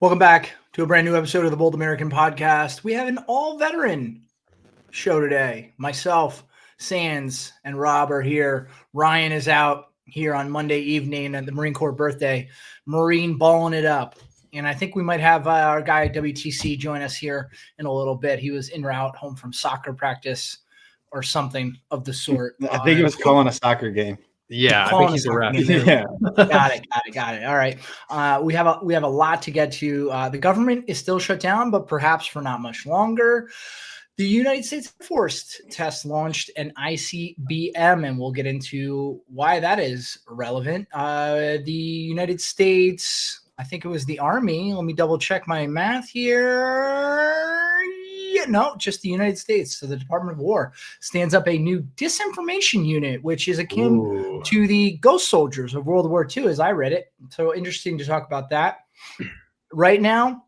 Welcome back to a brand new episode of the Bold American Podcast. We have an all-veteran show today. Myself, Sands, and Rob are here. Ryan is out here on Monday evening at the Marine Corps birthday. Marine balling it up. And I think we might have our guy WTC join us here in a little bit. He was en route home from soccer practice or something of the sort. I think he was calling a soccer game. Yeah, I think he's a ref. Yeah. Got it. All right. We have a lot to get to. The government is still shut down, but perhaps for not much longer. The United States Air Force test launched an ICBM, and we'll get into why that is relevant. The United States, I think it was the Army. Let me double check my math here. No, just the United States. So the Department of War stands up a new disinformation unit, which is akin to the ghost soldiers of World War II, as I read it. So interesting to talk about that. Right now,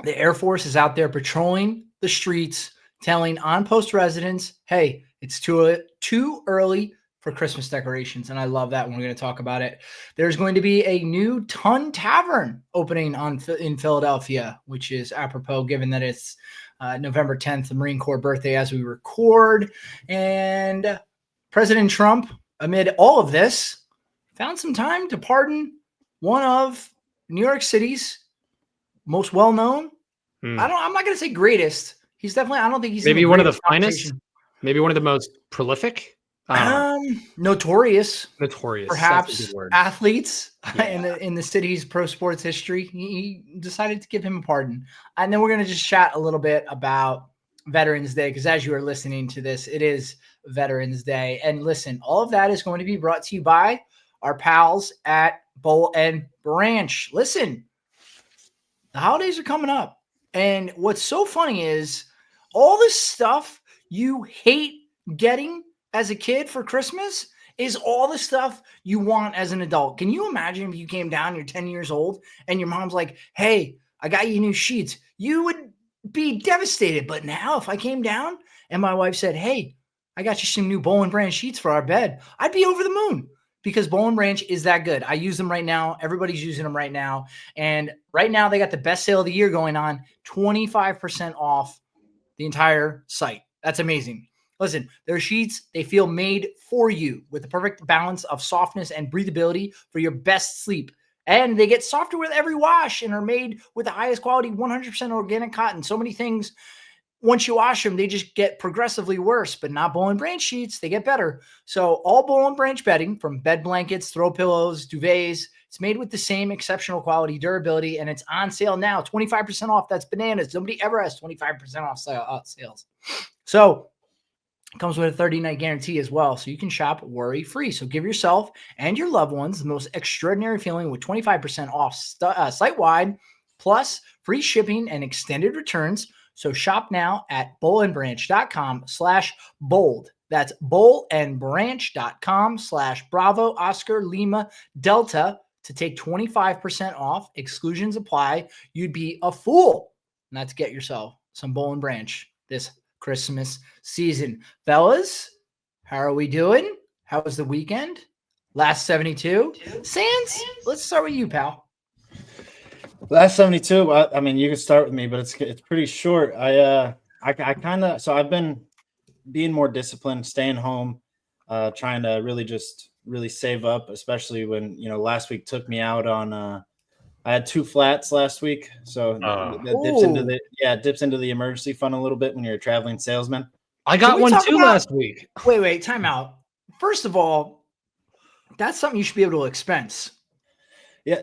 the Air Force is out there patrolling the streets, telling on-post residents, hey, it's too early for Christmas decorations. And I love that when we're going to talk about it. There's going to be a new Tun Tavern opening in Philadelphia, which is apropos given that it's November 10th, the Marine Corps birthday as we record. And President Trump, amid all of this, found some time to pardon one of New York City's most well-known. I'm not going to say greatest. He's definitely, I don't think he's maybe one of the finest, maybe one of the most prolific. Notorious, perhaps athletes in the city's pro sports history. He decided to give him a pardon, and then we're going to just chat a little bit about Veterans Day, because as you are listening to this, it is Veterans Day. And listen, all of that is going to be brought to you by our pals at Bowl and Branch. Listen, the holidays are coming up, and what's so funny is all this stuff you hate getting as a kid for Christmas is all the stuff you want as an adult. Can you imagine if you came down, you're 10 years old, and your mom's like, hey, I got you new sheets? You would be devastated. But now if I came down and my wife said, hey, I got you some new Bowl and Branch sheets for our bed, I'd be over the moon, because Bowl and Branch is that good. I use them right now. Everybody's using them right now. And right now they got the best sale of the year going on, 25% off the entire site. That's amazing. Listen, their sheets, they feel made for you with the perfect balance of softness and breathability for your best sleep. And they get softer with every wash and are made with the highest quality 100% organic cotton. So many things, once you wash them, they just get progressively worse, but not Bowl and Branch sheets. They get better. So all Bowl and Branch bedding, from bed blankets, throw pillows, duvets, it's made with the same exceptional quality, durability, and it's on sale now. 25% off. That's bananas. Nobody ever has 25% off sales. So it comes with a 30-night guarantee as well, so you can shop worry-free. So give yourself and your loved ones the most extraordinary feeling with 25% off site-wide, plus free shipping and extended returns. So shop now at bowlandbranch.com/bold. That's bowlandbranch.com/Bravo Oscar Lima Delta to take 25% off. Exclusions apply. You'd be a fool not to get yourself some Bowl and Branch this Christmas season. Fellas, how are we doing? How was the weekend? Last 72? Sands, let's start with you, pal. Last 72. I mean, you can start with me, but it's pretty short. I kind of, so I've been being more disciplined, staying home, trying to really save up, especially when, last week took me out on I had 2 flats last week, so that dips into the emergency fund a little bit when you're a traveling salesman. I got one too last week. Wait, time out. First of all, that's something you should be able to expense. Yeah,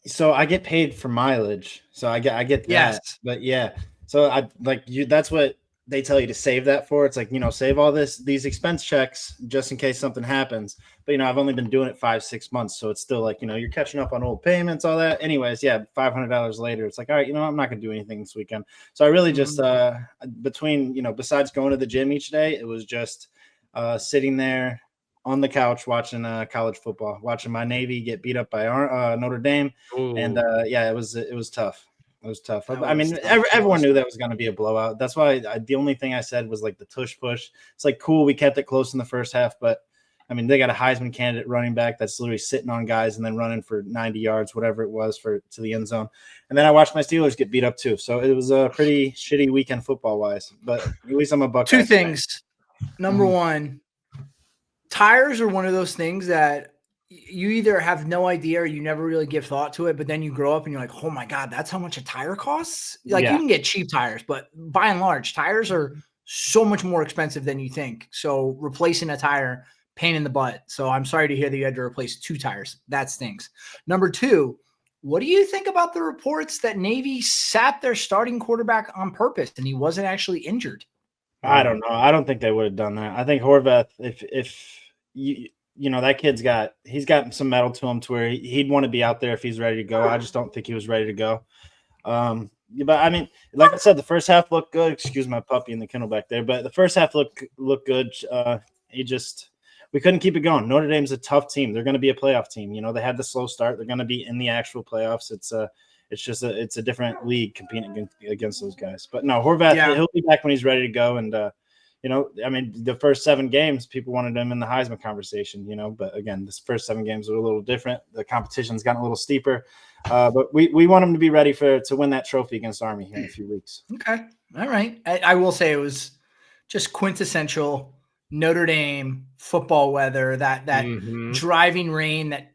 so I get paid for mileage, so I get that. Yes. But yeah, so I like you. That's what they tell you to save that for. It's like, save all these expense checks just in case something happens. But, I've only been doing it 5-6 months. So it's still like, you're catching up on old payments, all that. Anyways, yeah, $500 later, it's like, all right, I'm not going to do anything this weekend. So I really just, besides going to the gym each day, it was just sitting there on the couch watching college football, watching my Navy get beat up by Notre Dame. Ooh. And it was tough. It was tough. Everyone knew that was going to be a blowout. That's why the only thing I said was like the tush push. It's like, cool, we kept it close in the first half, but I mean, they got a Heisman candidate running back that's literally sitting on guys and then running for 90 yards, whatever it was, to the end zone. And then I watched my Steelers get beat up too. So it was a pretty shitty weekend football wise. But at least I'm a Buckeyes Two things. fan. Number one, tires are one of those things that you either have no idea or you never really give thought to it, but then you grow up and you're like, oh my God, that's how much a tire costs? Like you can get cheap tires, but by and large, tires are so much more expensive than you think. So replacing a tire, pain in the butt. So I'm sorry to hear that you had to replace 2 tires. That stinks. Number two, what do you think about the reports that Navy sat their starting quarterback on purpose and he wasn't actually injured? I don't know. I don't think they would have done that. I think Horvath, if you know, that kid's he's got some metal to him to where he'd want to be out there if he's ready to go. I just don't think he was ready to go. But I mean, like I said, the first half looked good. Excuse my puppy in the kennel back there, but the first half looked good. We couldn't keep it going. Notre Dame's a tough team. They're going to be a playoff team. You know, they had the slow start. They're going to be in the actual playoffs. It's a different league competing against those guys. But no, Horvath, he'll be back when he's ready to go. And you know, I mean, the first 7 games, people wanted him in the Heisman conversation, you know, but again, this first 7 games were a little different. The competition's gotten a little steeper, but we want him to be ready to win that trophy against Army here in a few weeks. Okay. All right. I will say it was just quintessential Notre Dame football weather, that driving rain that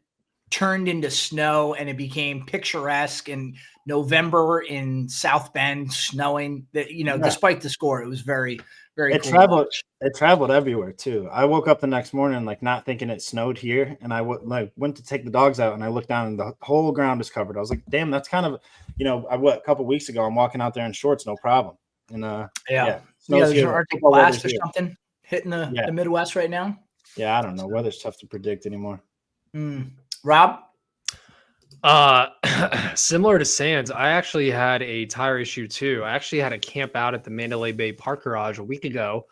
turned into snow and it became picturesque in November in South Bend, snowing. That, you know, despite the score, it was very, very cool. It traveled everywhere too. I woke up the next morning like not thinking it snowed here, and I went to take the dogs out, and I looked down and the whole ground is covered. I was like, damn, that's kind of, you know, a couple weeks ago I'm walking out there in shorts, no problem. And there's an Arctic blast or something hitting the Midwest right now. Yeah, I don't know. Weather's tough to predict anymore. Rob? Similar to Sands, I actually had a tire issue too. I actually had to camp out at the Mandalay Bay Park Garage a week ago.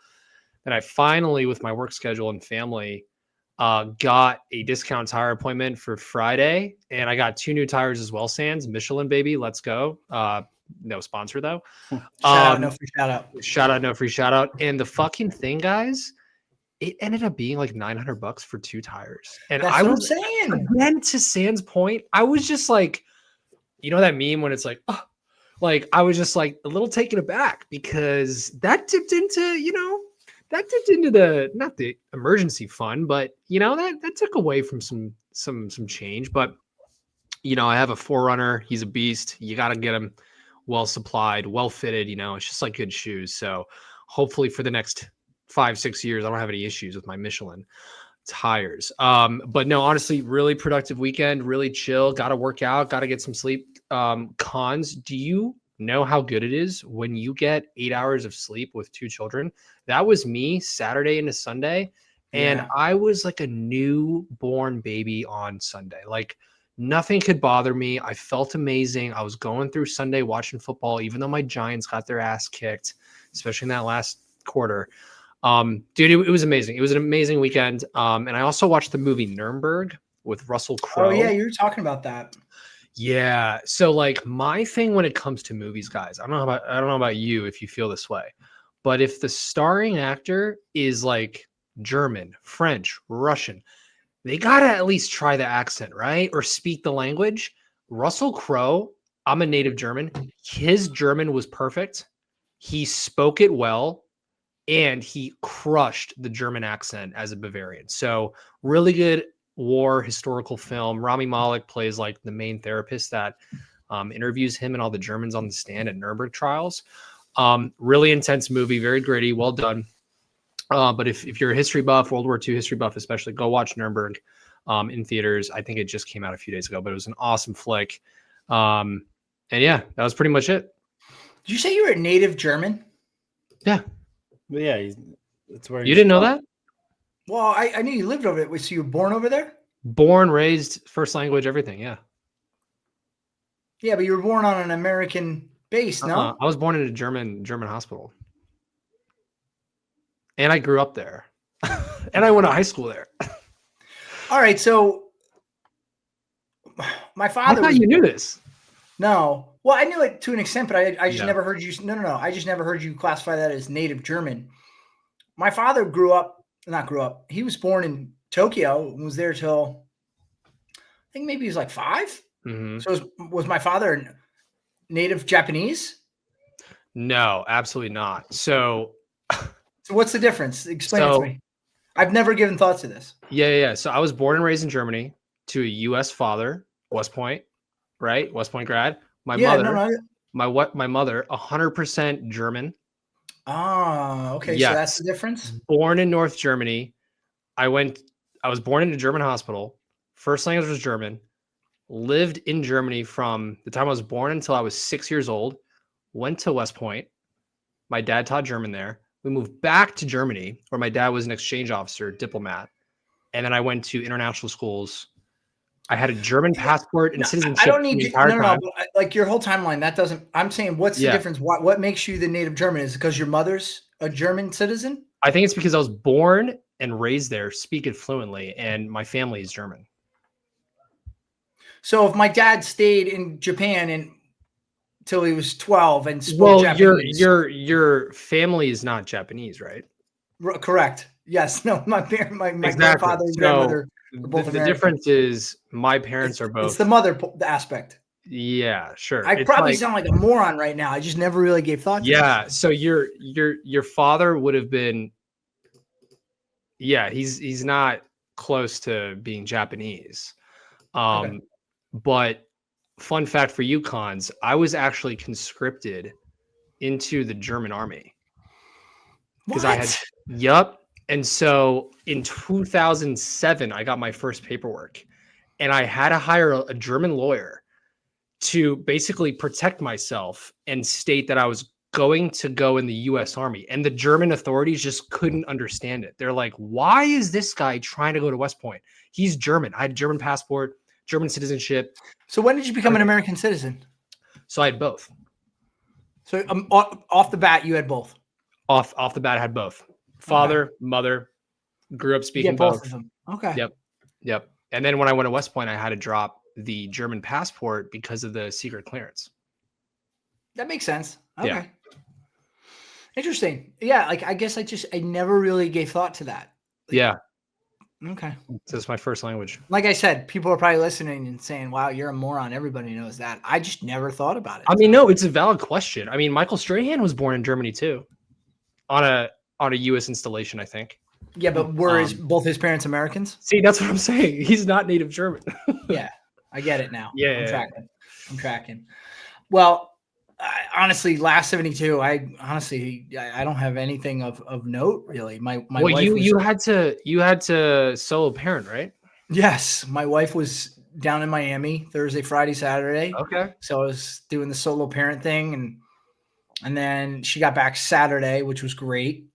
And I finally, with my work schedule and family, got a discount tire appointment for Friday. And I got 2 new tires as well, Sands. Michelin, baby. Let's go. No sponsor, though. Shout out, no free shout out. Shout out, no free shout out. And the fucking thing, guys, it ended up being like $900 for 2 tires. And that's what I'm saying. Again, to Sand's point, I was just like, you know that meme when it's like, oh, like I was just like a little taken aback because that dipped into the not the emergency fund, but you know that took away from some change. But you know, I have a 4Runner. He's a beast. You got to get him well supplied, well fitted. You know, it's just like good shoes. So hopefully for the next 5-6 years, I don't have any issues with my Michelin tires. But no, honestly, really productive weekend, really chill. Got to work out, got to get some sleep. Cons, do you know how good it is when you get 8 hours of sleep with 2 children? That was me Saturday into Sunday. And I was like a newborn baby on Sunday. Like nothing could bother me. I felt amazing. I was going through Sunday watching football, even though my Giants got their ass kicked, especially in that last quarter. Dude, it was amazing. It was an amazing weekend. And I also watched the movie Nuremberg with Russell Crowe. Oh yeah, you were talking about that. Yeah. So like my thing when it comes to movies, guys, I don't know about you if you feel this way, but if the starring actor is like German, French, Russian, they gotta at least try the accent, right? Or speak the language. Russell Crowe, I'm a native German. His German was perfect. He spoke it well. And he crushed the German accent as a Bavarian. So really good war historical film. Rami Malek plays like the main therapist that interviews him and all the Germans on the stand at Nuremberg trials. Really intense movie, very gritty, well done. But if you're a history buff, World War II history buff especially, go watch Nuremberg in theaters. I think it just came out a few days ago, but it was an awesome flick. And yeah, that was pretty much it. Did you say you were a native German? Yeah. But yeah, that's where you didn't know that? Well, I knew you lived over there. So you were born over there? Born, raised, first language, everything. Yeah. Yeah, but you were born on an American base, no? I was born in a German hospital, and I grew up there, and I went to high school there. All right, so my father. I thought you knew this. No. Well, I knew it to an extent, but I just never heard you. No. I just never heard you classify that as native German. My father grew up. He was born in Tokyo, was there till I think maybe he was like 5. Mhm. So was my father native Japanese? No, absolutely not. So So what's the difference? Explain it to so me. I've never given thought to this. yeah. So I was born and raised in Germany to a U.S. father, West Point, right? West Point grad. My Yeah, mother, no. my mother, 100% German. Oh, okay. So that's Yes, the difference. born in North Germany. I was born in a German hospital. First language was German. Lived in Germany from the time I was born until I was 6 years old. Went to West Point. My dad taught German there. We moved back to Germany, where my dad was an exchange officer, diplomat. And then I went to international schools. I had a German Yeah. passport and No, I citizenship don't need the you. entire No. time. But like your whole timeline, that doesn't. I'm saying, what's the Yeah. difference? What makes you the native German? Is it because your mother's a German citizen? I think it's because I was born and raised there, speak it fluently, and my family is German. So if my dad stayed in Japan until he was 12 and spoke Well, Japanese, your family is not Japanese, right? correct? Yes. No. My Exactly. grandfather and So grandmother are both the American. difference is my parents are It's both. the mother aspect. Yeah, sure. I It's probably like, sound like a moron right now. I just never really gave thought to yeah. this. So your father would have been, yeah. He's not close to being Japanese. Okay. But fun fact for you cons, I was actually conscripted into the German army because I had, What? yup. And so in 2007, I got my first paperwork, and I had to hire a German lawyer to basically protect myself and state that I was going to go in the US Army. And the German authorities just couldn't understand it. They're like, why is this guy trying to go to West Point? He's German. I had a German passport, German citizenship. So when did you become an American citizen? So I had both. So off the bat, you had both. Off the bat, I had both. Father, mother, grew up You speaking get both both. of them. Okay. Yep. And then when I went to West Point, I had to drop the German passport because of the secret clearance. That makes sense. Okay. Yeah. Interesting. Yeah. Like, I guess I never really gave thought to that. Yeah. Okay. So it's my first language. Like I said, people are probably listening and saying, wow, you're a moron. Everybody knows that. I just never thought about it. I mean, no, it's a valid question. I mean, Michael Strahan was born in Germany too, on a U.S. installation, I think. Yeah, but were both his parents Americans? See, that's what I'm saying. He's not native German. Yeah, I get it now. Yeah, I'm tracking. Well, honestly, last 72, I don't have anything of note really. My well, wife you had to solo parent, right? Yes, my wife was down in Miami Thursday, Friday, Saturday. Okay. So I was doing the solo parent thing, and then she got back Saturday, which was great.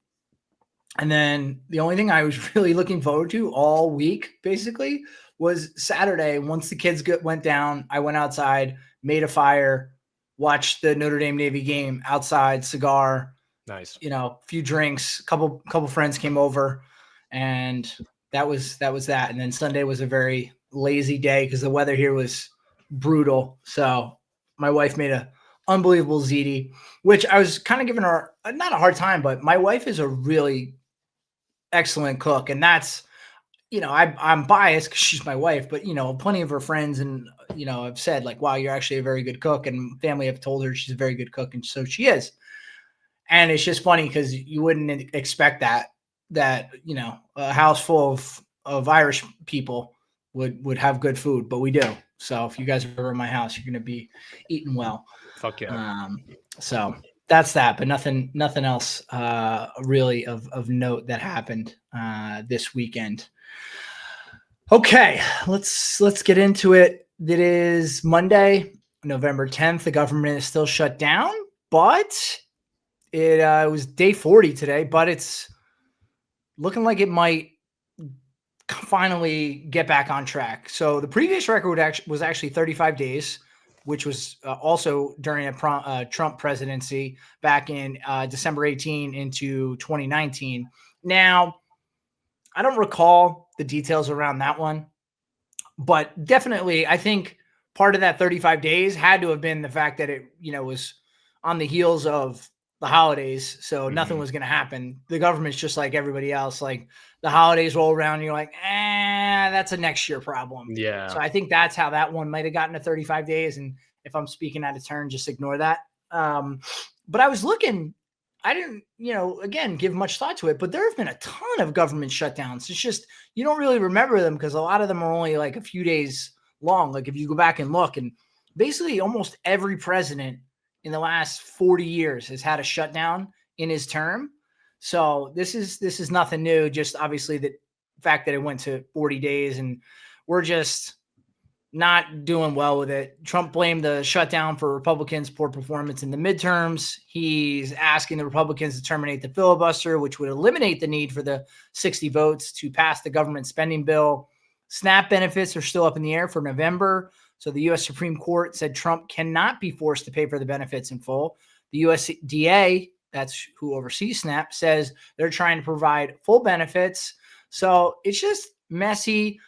And then the only thing I was really looking forward to all week, basically, was Saturday. Once the kids went down, I went outside, made a fire, watched the Notre Dame Navy game outside, cigar, Nice. a few drinks, couple friends came over, and that was that. And then Sunday was a very lazy day because the weather here was brutal. So my wife made a unbelievable ziti, which I was kind of giving her not a hard time, but my wife is a really excellent cook, and that's I'm biased because she's my wife, but plenty of her friends and have said like, wow, you're actually a very good cook, and family have told her she's a very good cook, and so she is. And it's just funny because you wouldn't expect that a house full of Irish people would have good food, but we do. So if you guys are over at my house, you're going to be eating well. Fuck yeah. So that's that, but nothing else really of note that happened this weekend. Okay, let's get into it. It is Monday, November 10th. The government is still shut down, but it was day 40 today, but it's looking like it might finally get back on track. So the previous record was actually 35 days, which was also during a Trump presidency back in December 18 into 2019. Now, I don't recall the details around that one, but definitely I think part of that 35 days had to have been the fact that it, was on the heels of the holidays, so nothing was going to happen. The government's just like everybody else. Like the holidays roll around, and you're like, that's a next year problem. Yeah. So I think that's how that one might have gotten to 35 days. And if I'm speaking out of turn, just ignore that. But I was looking, I didn't, again, give much thought to it, but there have been a ton of government shutdowns. It's just, you don't really remember them because a lot of them are only like a few days long. Like if you go back and look, and basically almost every president in the last 40 years has had a shutdown in his term. So this is nothing new. Just obviously the fact that it went to 40 days and we're just not doing well with it. Trump blamed the shutdown for Republicans' poor performance in the midterms. He's asking the Republicans to terminate the filibuster, which would eliminate the need for the 60 votes to pass the government spending bill. SNAP benefits are still up in the air for November. So the U.S. Supreme Court said Trump cannot be forced to pay for the benefits in full. The USDA, that's who oversees SNAP, says they're trying to provide full benefits. So it's just messy.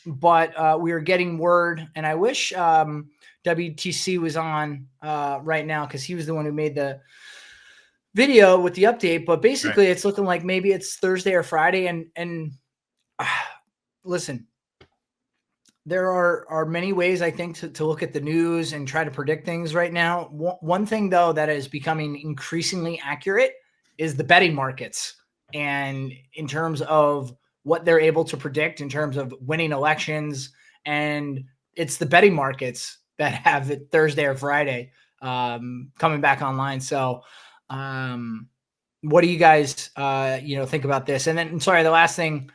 But we are getting word, and I wish WTC was on right now because he was the one who made the video with the update. But basically, It's looking like maybe it's Thursday or Friday. And listen, there are many ways, I think, to look at the news and try to predict things right now. One thing, though, that is becoming increasingly accurate is the betting markets. And in terms of what they're able to predict in terms of winning elections, and it's the betting markets that have it Thursday or Friday coming back online. So what do you guys, think about this? And then, sorry, the last thing,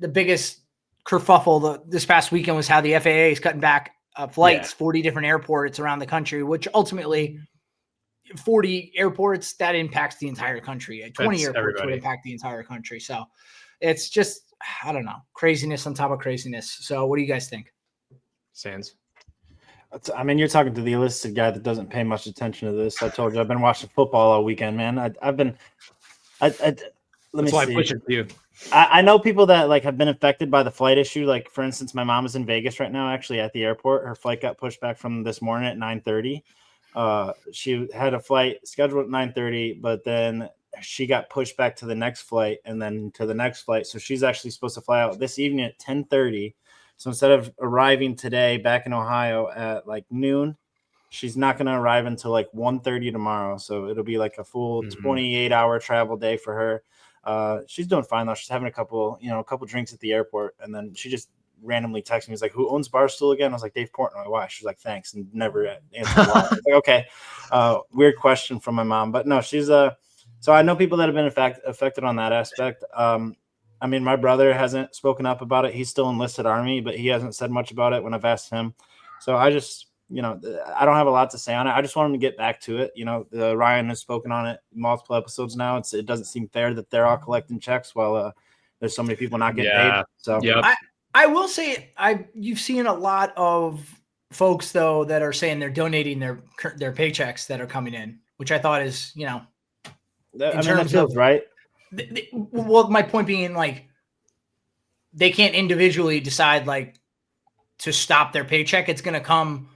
the biggest kerfuffle this past weekend was how the FAA is cutting back flights, 40 different airports around the country, which ultimately 40 airports, that impacts the entire country. 20 airports would impact the entire country. So it's just, I don't know, craziness on top of craziness. So what do you guys think? Sands. I mean, you're talking to the illicit guy that doesn't pay much attention to this. I told you, I've been watching football all weekend, man. Let me see. I push it to you. I know people that like have been affected by the flight issue. Like, for instance, my mom is in Vegas right now, actually at the airport. Her flight got pushed back from this morning at 9:30. She had a flight scheduled at 9:30, but then she got pushed back to the next flight and then to the next flight. So she's actually supposed to fly out this evening at 10:30. So instead of arriving today back in Ohio at like noon, she's not going to arrive until like 1:30 tomorrow. So it'll be like a full 28-hour travel day for her. She's doing fine though. She's having a couple drinks at the airport, and then she just randomly texted me. He's like, "Who owns Barstool again?" I was like, "Dave Portnoy." Why? She's like, "Thanks," and never answered. I was like, okay, weird question from my mom, but no, she's So I know people that have been affected on that aspect. I mean, my brother hasn't spoken up about it. He's still enlisted Army, but he hasn't said much about it when I've asked him. So I just, I don't have a lot to say on it. I just want him to get back to it. Ryan has spoken on it multiple episodes now. It doesn't seem fair that they're all collecting checks while there's so many people not getting paid. So I will say you've seen a lot of folks though that are saying they're donating their paychecks that are coming in, which I thought is, that feels right. Well, my point being, like, they can't individually decide like to stop their paycheck. It's going to come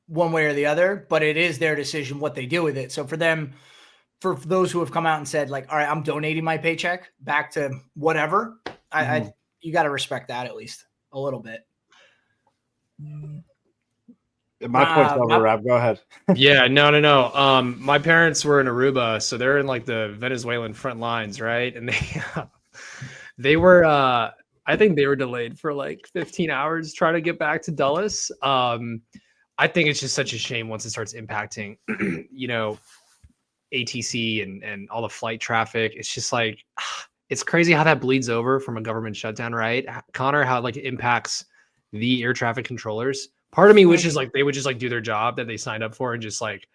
one way or the other, but it is their decision what they do with it. So for those who have come out and said like, all right, I'm donating my paycheck back to whatever, you got to respect that at least a little bit. My point's over, Rob. Go ahead. Yeah, no. My parents were in Aruba, so they're in like the Venezuelan front lines, right? And they were, I think they were delayed for like 15 hours trying to get back to Dulles. I think it's just such a shame once it starts impacting, ATC and all the flight traffic. It's just like, it's crazy how that bleeds over from a government shutdown, right? Connor, how like it impacts the air traffic controllers. Part of me wishes like they would just like do their job that they signed up for and just like,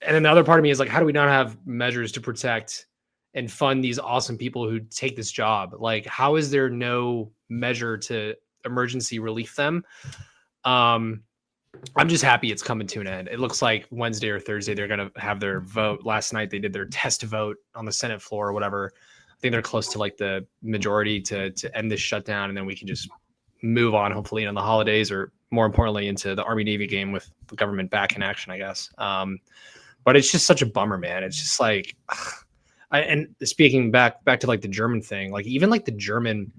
and then the other part of me is like, how do we not have measures to protect and fund these awesome people who take this job? Like, how is there no measure to emergency relief them? I'm just happy it's coming to an end. It looks like Wednesday or Thursday, they're going to have their vote. Last night, they did their test vote on the Senate floor or whatever. I think they're close to like the majority to end this shutdown. And then we can just move on, hopefully on the holidays, or more importantly into the Army Navy game with the government back in action, I guess. But it's just such a bummer, man. It's just like, and speaking back to like the German thing, like even like the German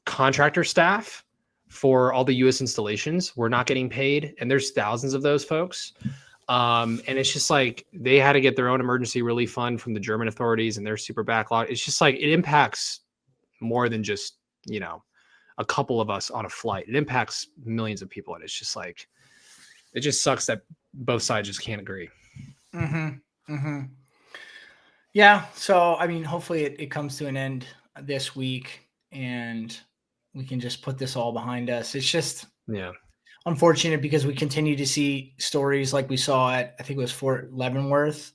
contractor staff for all the U.S. installations were not getting paid, and there's thousands of those folks. And it's just like they had to get their own emergency relief fund from the German authorities, and they're super backlogged. It's just like it impacts more than just, you know, a couple of us on a flight. It impacts millions of people, and it's just like it just sucks that both sides just can't agree. Yeah. So I mean, hopefully it comes to an end this week, and we can just put this all behind us. It's just unfortunate because we continue to see stories like we saw at, I think it was Fort Leavenworth.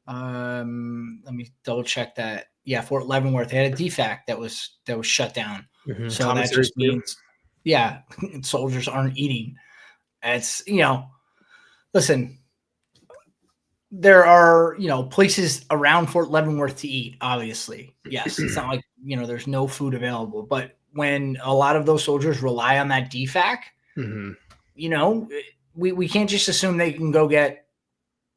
Let me double check that. Yeah, Fort Leavenworth. They had a DFAC that was shut down. So that just means, soldiers aren't eating. It's, you know, listen, there are, you know, places around Fort Leavenworth to eat, obviously. Yes, it's not like, you know, there's no food available. But when a lot of those soldiers rely on that DFAC, you know, we can't just assume they can go get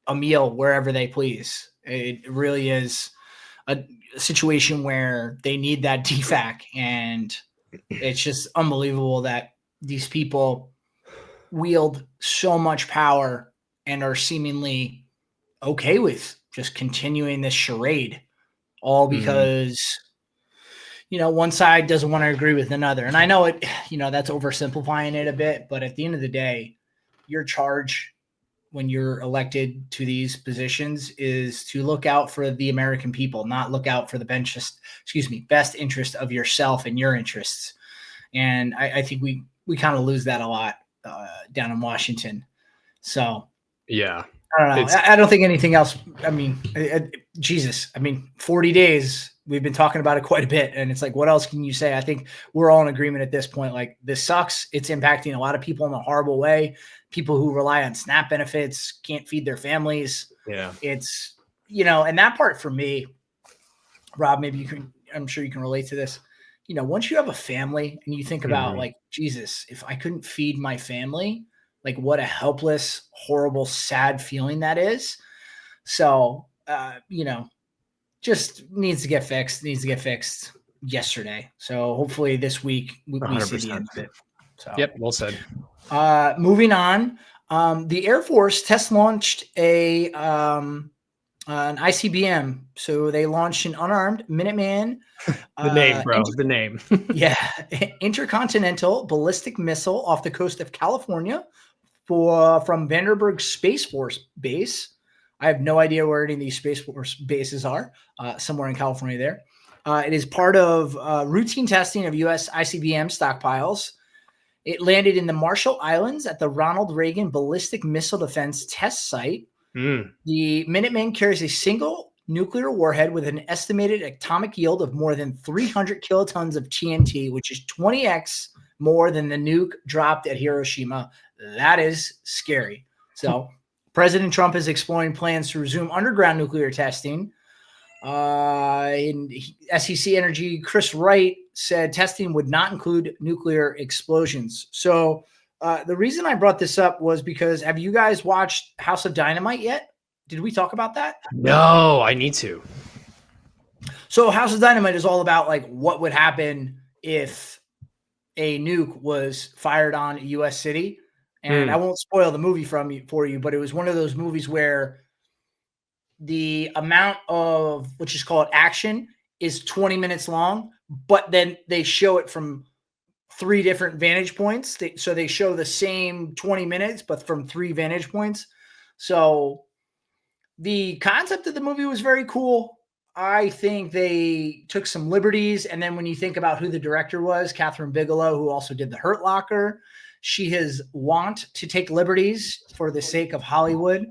a meal wherever they please. It really is a situation where they need that DFAC, and it's just unbelievable that these people wield so much power and are seemingly okay with just continuing this charade, all because you know, one side doesn't want to agree with another. And I know it, you know, that's oversimplifying it a bit, but at the end of the day, your charge when you're elected to these positions is to look out for the American people, not look out for the best interest of yourself and your interests. And I think we kind of lose that a lot down in Washington. So yeah, I don't know. I don't think anything else. I mean, Jesus, I mean, 40 days, we've been talking about it quite a bit. And it's like, what else can you say? I think we're all in agreement at this point. Like, this sucks. It's impacting a lot of people in a horrible way. People who rely on SNAP benefits can't feed their families. Yeah. It's, you know, and that part for me, Rob, maybe you can, I'm sure you can relate to this. You know, once you have a family and you think about like, Jesus, if I couldn't feed my family, like what a helpless, horrible, sad feeling that is. So, you know, just needs to get fixed yesterday. So hopefully this week we see the end of it. So, yep. Well said. Moving on. The Air Force test launched an ICBM. So they launched an unarmed Minuteman. The name, bro. The name. Yeah. Intercontinental ballistic missile off the coast of California from Vandenberg Space Force Base. I have no idea where any of these Space Force bases are, somewhere in California there. It is part of routine testing of U.S. ICBM stockpiles. It landed in the Marshall Islands at the Ronald Reagan Ballistic Missile Defense Test Site. The Minuteman carries a single nuclear warhead with an estimated atomic yield of more than 300 kilotons of TNT, which is 20x more than the nuke dropped at Hiroshima. That is scary. So President Trump is exploring plans to resume underground nuclear testing. In SEC Energy, Chris Wright said testing would not include nuclear explosions. So the reason I brought this up was because, have you guys watched House of Dynamite yet? Did we talk about that? No, I need to. So House of Dynamite is all about like what would happen if a nuke was fired on a U.S. city. And I won't spoil the movie for you, but it was one of those movies where the amount of, which is called action, is 20 minutes long, but then they show it from 3 different vantage points. So they show the same 20 minutes, but from 3 vantage points. So the concept of the movie was very cool. I think they took some liberties. And then when you think about who the director was, Catherine Bigelow, who also did The Hurt Locker, she has want to take liberties for the sake of Hollywood.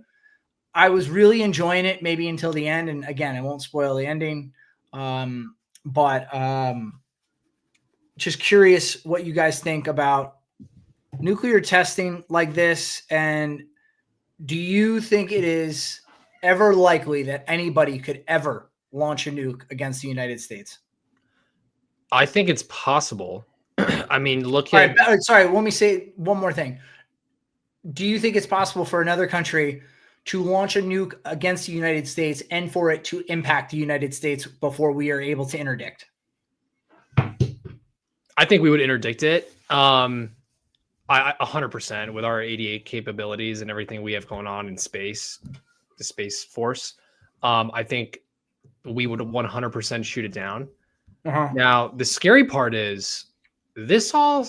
I was really enjoying it, maybe until the end. And again, I won't spoil the ending. But just curious what you guys think about nuclear testing like this. And do you think it is ever likely that anybody could ever launch a nuke against the United States? I think it's possible. I mean, look at. Sorry, let me say one more thing. do you think it's possible for another country to launch a nuke against the United States and for it to impact the United States before we are able to interdict? I think we would interdict it. I 100% with our 88 capabilities and everything we have going on in space, the Space Force. I think we would 100% shoot it down. Now, the scary part is this all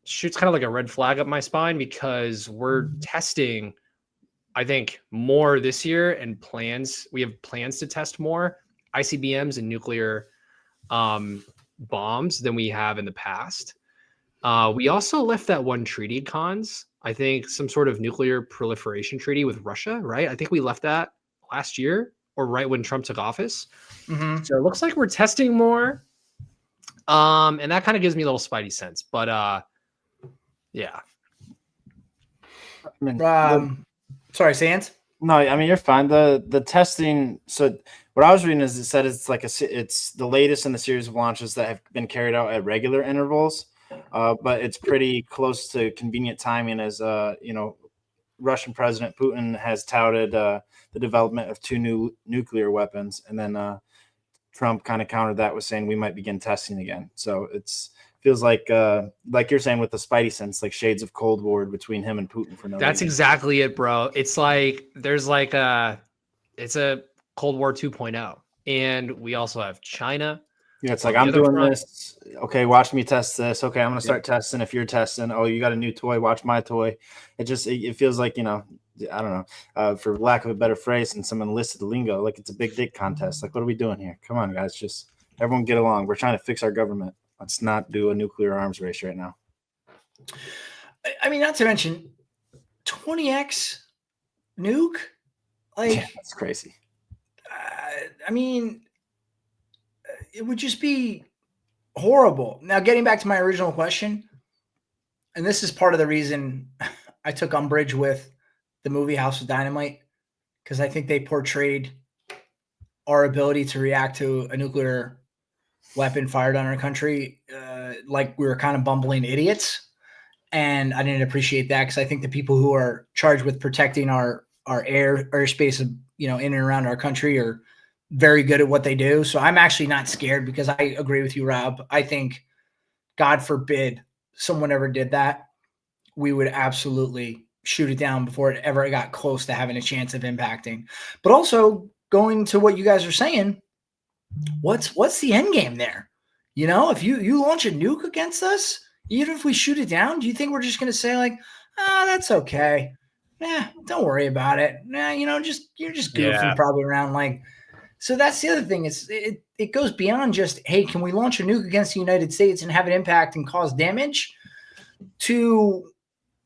shoots kind of like a red flag up my spine because we're testing, I think, more this year and we have plans to test more ICBMs and nuclear bombs than we have in the past. We also left that one treaty, cons. I think some sort of nuclear proliferation treaty with Russia, right? I think we left that last year or right when Trump took office. So it looks like we're testing more. And that kind of gives me a little spidey sense. But yeah. I mean, sorry, Sands? No, I mean, you're fine. The testing. So what I was reading is it said it's the latest in the series of launches that have been carried out at regular intervals. But it's pretty close to convenient timing as, Russian President Putin has touted the development of 2 new nuclear weapons. And then Trump kind of countered that with saying we might begin testing again. So feels like you're saying with the spidey sense, like shades of Cold War between him and Putin for no That's reason. exactly it, bro. It's like it's a Cold War 2.0. And we also have China. Yeah, it's like I'm doing this. Okay, watch me test this. Okay, I'm gonna start testing. If you're testing, oh, you got a new toy. Watch my toy. It feels like I don't know, for lack of a better phrase, and some enlisted lingo, like it's a big dick contest. Like, what are we doing here? Come on, guys, just everyone get along. We're trying to fix our government. Let's not do a nuclear arms race right now. I mean, not to mention 20x nuke. Like, yeah, that's crazy. I mean, it would just be horrible. Now, getting back to my original question, and this is part of the reason I took umbrage with the movie House of Dynamite, because I think they portrayed our ability to react to a nuclear weapon fired on our country like we were kind of bumbling idiots. And I didn't appreciate that because I think the people who are charged with protecting our airspace of, in and around our country are very good at what they do. So I'm actually not scared because I agree with you, Rob. I think, God forbid, someone ever did that, we would absolutely shoot it down before it ever got close to having a chance of impacting. But also going to what you guys are saying, what's the end game there? If you launch a nuke against us, even if we shoot it down, do you think we're just going to say like, that's okay. Don't worry about it. You're just goofing probably around like. So that's the other thing. It goes beyond just, hey, can we launch a nuke against the United States and have an impact and cause damage, to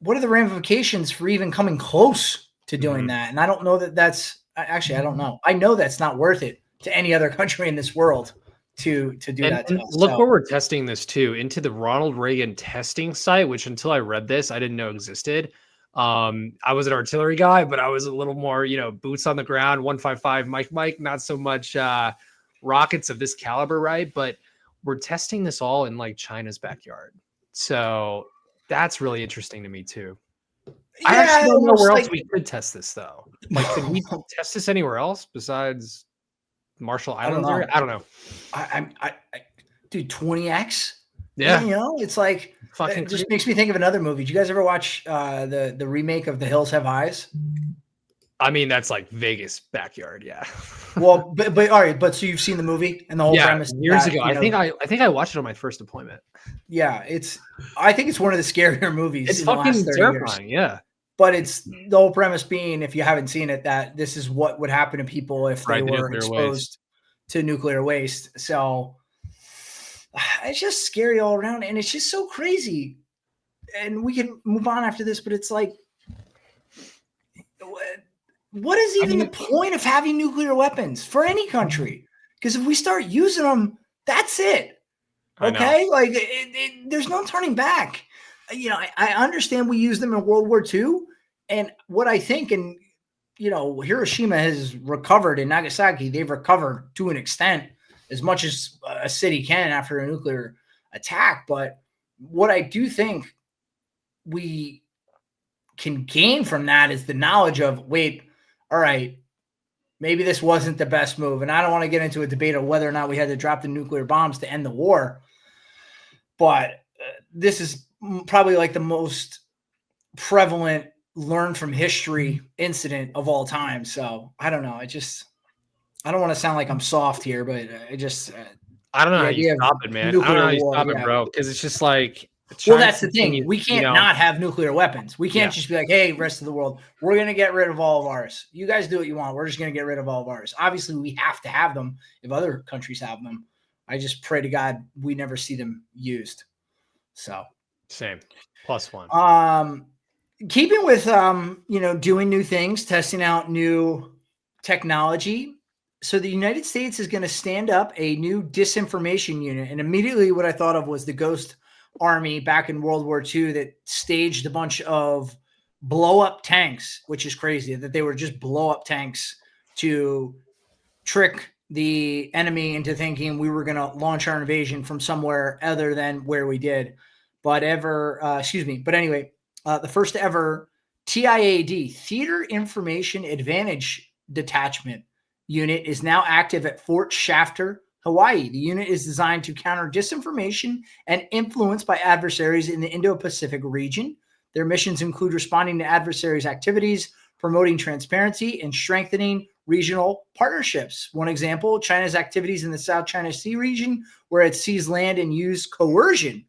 what are the ramifications for even coming close to doing that? And I don't know that's actually, I don't know. I know that's not worth it to any other country in this world to do that. And look where we're testing this too, into the Ronald Reagan testing site, which until I read this, I didn't know existed. I was an artillery guy, but I was a little more, boots on the ground, 155 Mike, not so much rockets of this caliber, right? But we're testing this all in like China's backyard. So that's really interesting to me too. I actually don't know where else we could test this though. Like, could we test this anywhere else besides Marshall Islands area? I don't know. I dude, 20x. Yeah, it's like it just makes me think of another movie. Did you guys ever watch the remake of The Hills Have Eyes? I mean, that's like Vegas backyard, yeah. Well, but all right, but so you've seen the movie and the whole premise years ago. I think I watched it on my first deployment. Yeah, I think it's one of the scarier movies. It's fucking terrifying, yeah. But it's the whole premise being, if you haven't seen it, that this is what would happen to people if they were exposed to nuclear waste. So it's just scary all around, and it's just so crazy. And we can move on after this, but it's like, what is even the point of having nuclear weapons for any country? Because if we start using them, that's it. Okay? Like, there's no turning back. I understand we used them in World War II. And what I think, and, Hiroshima has recovered, and Nagasaki, they've recovered to an extent, as much as a city can after a nuclear attack. But what I do think we can gain from that is the knowledge of, wait, all right, maybe this wasn't the best move. And I don't want to get into a debate of whether or not we had to drop the nuclear bombs to end the war. But this is probably like the most prevalent learn from history incident of all time. So I don't know. I don't want to sound like I'm soft here, but I don't know how you stop it, man. I don't know how you stop it, bro. Because it's just like, well, that's the thing. We can't not have nuclear weapons. We can't just be like, hey, rest of the world, we're going to get rid of all of ours. You guys do what you want. We're just going to get rid of all of ours. Obviously, we have to have them if other countries have them. I just pray to God we never see them used. So same. +1. Keeping with doing new things, testing out new technology. So the United States is going to stand up a new disinformation unit. And immediately what I thought of was the Ghost Army back in World War II that staged a bunch of blow up tanks, which is crazy that they were just blow up tanks to trick the enemy into thinking we were going to launch our invasion from somewhere other than where we did. But anyway, the first ever TIAD, Theater Information Advantage Detachment unit, is now active at Fort Shafter, Hawaii. The unit is designed to counter disinformation and influence by adversaries in the Indo-Pacific region. Their missions include responding to adversaries' activities, promoting transparency, and strengthening regional partnerships. One example, China's activities in the South China Sea region, where it seized land and used coercion.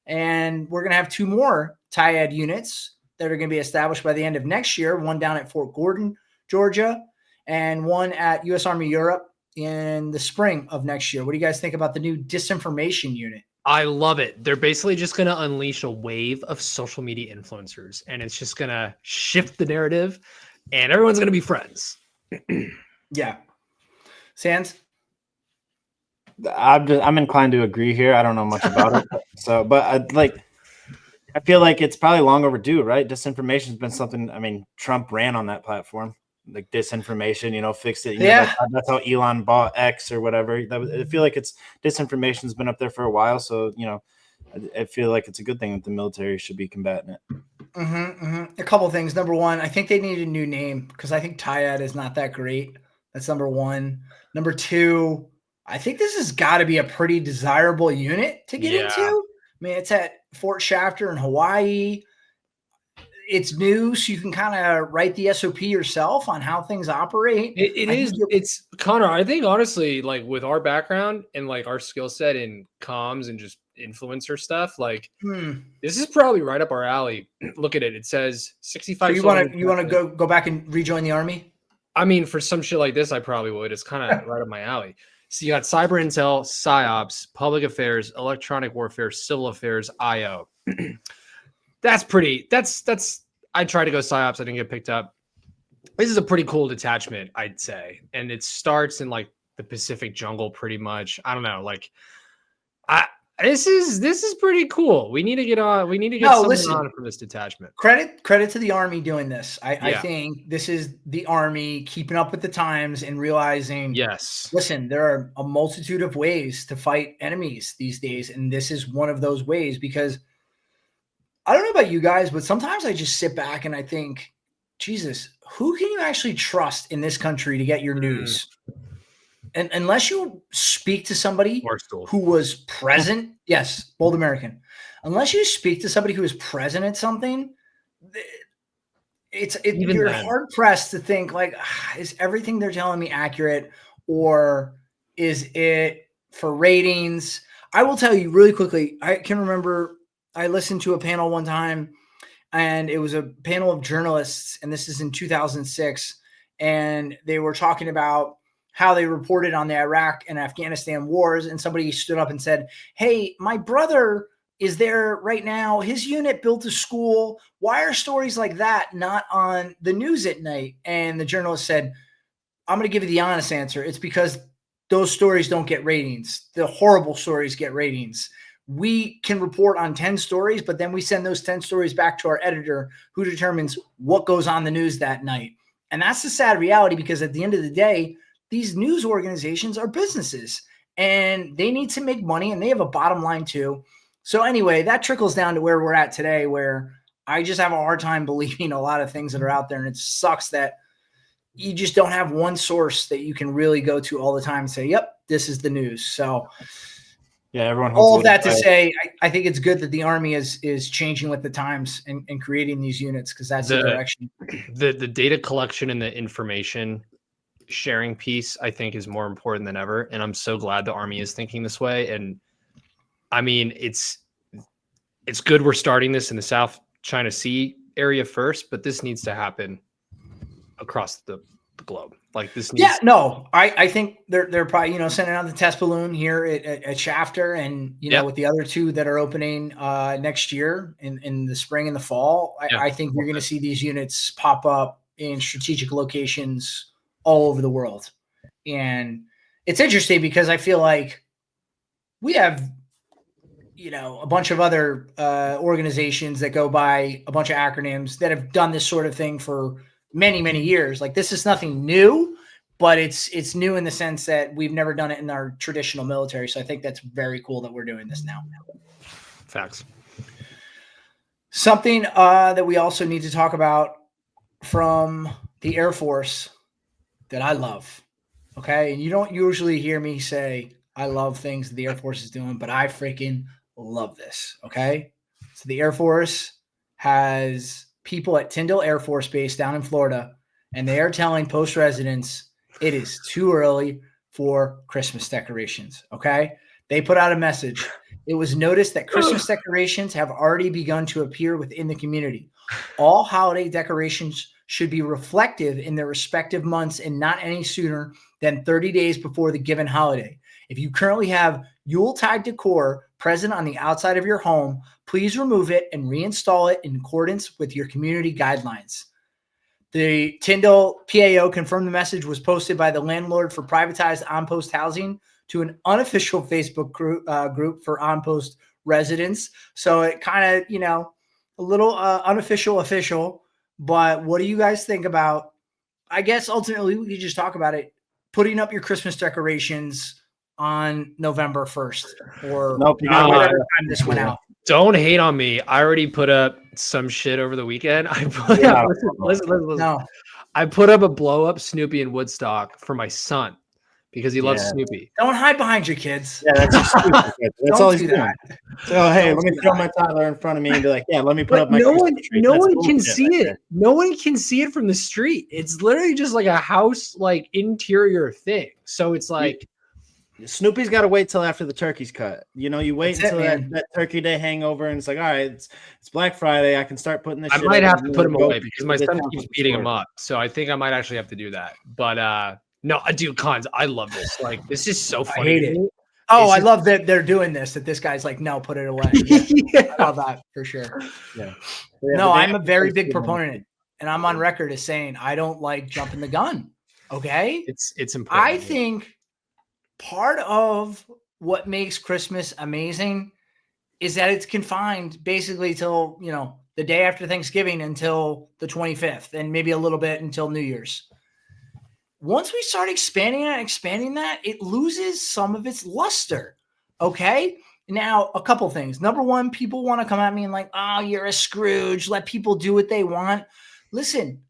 And we're going to have 2 more TIAD units that are going to be established by the end of next year, one down at Fort Gordon, Georgia, and one at U.S. Army Europe in the spring of next year. What do you guys think about the new disinformation unit? I love it. They're basically just going to unleash a wave of social media influencers, and it's just going to shift the narrative, and everyone's going to be friends. Yeah. Sands? I'm inclined to agree here. I don't know much about it. So, but I feel like it's probably long overdue, right? Disinformation has been something, I mean, Trump ran on that platform, like disinformation, fixed it. That's how Elon bought X or whatever. I feel like disinformation has been up there for a while. So, I feel like it's a good thing that the military should be combating it. A couple things. Number one, I think they need a new name because I think TIAD is not that great. That's number one. Number two, I think this has got to be a pretty desirable unit to get into. I mean, it's at Fort Shafter in Hawaii. It's new, so you can kind of write the SOP yourself on how things operate. It's Connor. I think honestly, like with our background and like our skill set in comms and just influencer stuff, like this is probably right up our alley. Look at it. It says 65. So you want to go back and rejoin the Army? I mean, for some shit like this, I probably would. It's kind of right up my alley. So you got cyber intel, psyops, public affairs, electronic warfare, civil affairs, IO. That's I tried to go psyops. I didn't get picked up. This is a pretty cool detachment, I'd say. And it starts in like the Pacific jungle pretty much. I don't know. Like this is pretty cool. We need to get on. We need to get someone on for this detachment. Credit to the Army doing this. I think this is the Army keeping up with the times and realizing, listen, there are a multitude of ways to fight enemies these days. And this is one of those ways because I don't know about you guys, but sometimes I just sit back and I think, Jesus, who can you actually trust in this country to get your news? And unless you speak to somebody who was present, yes, bold American. Unless you speak to somebody who is present at something, you're hard pressed to think like, is everything they're telling me accurate, or is it for ratings? I will tell you really quickly. I can remember I listened to a panel one time, and it was a panel of journalists, and this is in 2006, and they were talking about how they reported on the Iraq and Afghanistan wars, and somebody stood up and said, hey, my brother is there right now. His unit built a school. Why are stories like that not on the news at night? And the journalist said, I'm going to give you the honest answer. It's because those stories don't get ratings. The horrible stories get ratings. We can report on 10 stories, but then we send those 10 stories back to our editor who determines what goes on the news that night. And that's the sad reality, because at the end of the day, these news organizations are businesses and they need to make money, and they have a bottom line too. So anyway, that trickles down to where we're at today, where I just have a hard time believing a lot of things that are out there, and it sucks that you just don't have one source that you can really go to all the time and say, "Yep, this is the news." So, yeah, everyone. All of that to say, I think it's good that the Army is changing with the times and creating these units, because that's the direction. The data collection and the information sharing piece, I think, is more important than ever. And I'm so glad the Army is thinking this way. And I mean, it's good we're starting this in the South China Sea area first, but this needs to happen across the globe. Like this needs I think they're probably, sending out the test balloon here at Shafter, and with the other two that are opening next year in the spring and the fall. I think you're going to see these units pop up in strategic locations all over the world. And it's interesting because I feel like we have a bunch of other organizations that go by a bunch of acronyms that have done this sort of thing for many, many years. Like, this is nothing new, but it's new in the sense that we've never done it in our traditional military. So I think that's very cool that we're doing this now. Facts. Something that we also need to talk about from the Air Force that I love. Okay. And you don't usually hear me say I love things that the Air Force is doing, but I freaking love this. Okay. So the Air Force has people at Tyndall Air Force Base down in Florida, and they are telling post residents it is too early for Christmas decorations. Okay. They put out a message. It was noticed that Christmas decorations have already begun to appear within the community. All holiday decorations should be reflective in their respective months and not any sooner than 30 days before the given holiday. If you currently have Yuletide decor present on the outside of your home, please remove it and reinstall it in accordance with your community guidelines. The Tyndall PAO confirmed the message was posted by the landlord for privatized on-post housing to an unofficial Facebook group for on-post residents. So it kind of, a little unofficial official. But what do you guys think about, I guess ultimately we could just talk about it, putting up your Christmas decorations on November 1st or whatever time this went out? Don't hate on me. I already put up some shit over the weekend. I put up, listen. No. I put up a blow up Snoopy in Woodstock for my son because he loves Snoopy. Don't hide behind your kids. Yeah, that's that's all he's doing. So hey, let me throw my toddler in front of me and be like, yeah, let me put up my. No one can see it. No one can see it from the street. It's literally just like a house, like interior thing. So it's like. Snoopy's got to wait till after the turkey's cut. You wait until that Turkey Day hangover, and it's like, all right, it's Black Friday. I can start putting this. I might have to put him away because my son keeps beating him up. So I think I might actually have to do that. But no, dude, Cons, I love this. Like, this is so funny. I hate it. Oh, I love that they're doing this. That this guy's like, no, put it away. Yeah. I love that for sure. Yeah. No, I'm a very big proponent, and I'm on record as saying I don't like jumping the gun. Okay, it's important. I think. Part of what makes Christmas amazing is that it's confined basically till, the day after Thanksgiving until the 25th and maybe a little bit until New Year's. Once we start expanding that, it loses some of its luster. Okay. Now, a couple things. Number one, people want to come at me and like, oh, you're a Scrooge. Let people do what they want. Listen,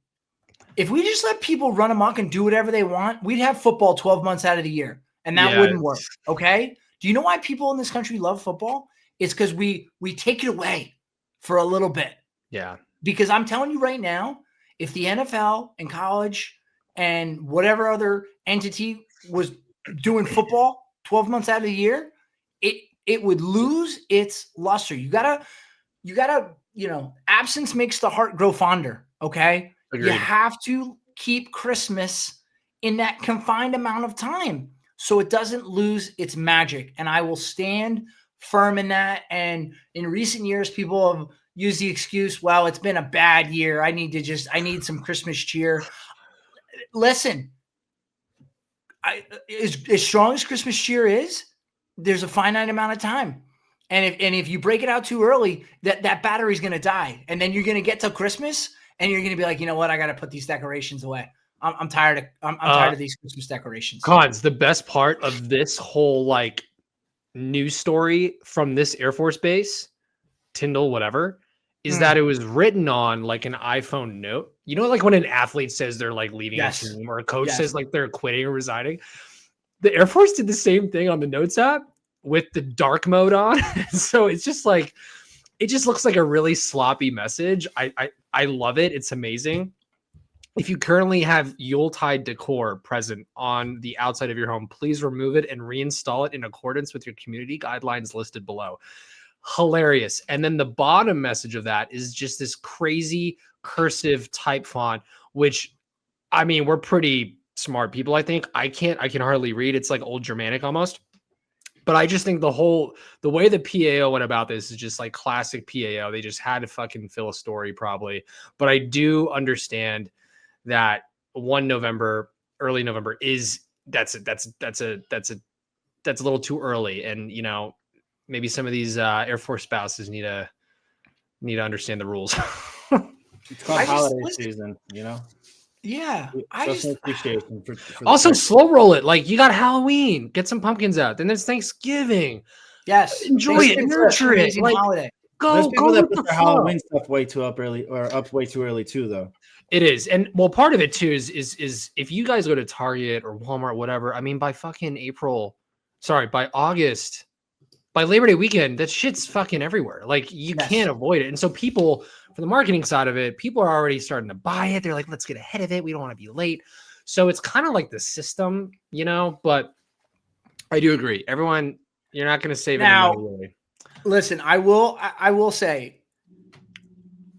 if we just let people run amok and do whatever they want, we'd have football 12 months out of the year. And that wouldn't work. Okay. Do you know why people in this country love football? It's because we take it away for a little bit. Yeah. Because I'm telling you right now, if the NFL and college and whatever other entity was doing football 12 months out of the year, it would lose its luster. You gotta, absence makes the heart grow fonder. Okay. Agreed. You have to keep Christmas in that confined amount of time, so it doesn't lose its magic. And I will stand firm in that. And in recent years, people have used the excuse, well, it's been a bad year. I need some Christmas cheer. Listen, as strong as Christmas cheer is, there's a finite amount of time. And if you break it out too early, that battery's going to die. And then you're going to get to Christmas and you're going to be like, you know what? I got to put these decorations away. I'm tired of these Christmas decorations. Cons, the best part of this whole news story from this Air Force base, Tyndall, whatever, is that it was written on like an iPhone note. You know, like when an athlete says they're like leaving a team, or a coach says like they're quitting or resigning. The Air Force did the same thing on the Notes app with the dark mode on. So it's just like, it just looks like a really sloppy message. I love it. It's amazing. If you currently have Yuletide decor present on the outside of your home, please remove it and reinstall it in accordance with your community guidelines listed below. Hilarious. And then the bottom message of that is just this crazy cursive type font, which, I mean, we're pretty smart people. I think I can hardly read. It's like old Germanic almost. But I just think the way the PAO went about this is just like classic PAO. They just had to fucking fill a story probably. But I do understand that 1 November, early November that's a little too early. And, you know, maybe some of these Air Force spouses need to understand the rules. It's called holiday season, you know? Yeah. Appreciation for also slow roll it. Like, you got Halloween, get some pumpkins out. Then there's Thanksgiving. Yes. Enjoy it, nurture it. Like, holiday. There's people that put their Halloween stuff way too early too, though. It is. And well, part of it too is if you guys go to Target or Walmart, whatever, I mean, by August, by Labor Day weekend, that shit's fucking everywhere. Like, you can't avoid it. And so people, for the marketing side of it, people are already starting to buy it. They're like, let's get ahead of it. We don't want to be late. So it's kind of like the system, you know, but I do agree. Everyone, you're not going to save now, any money really. Listen, I will say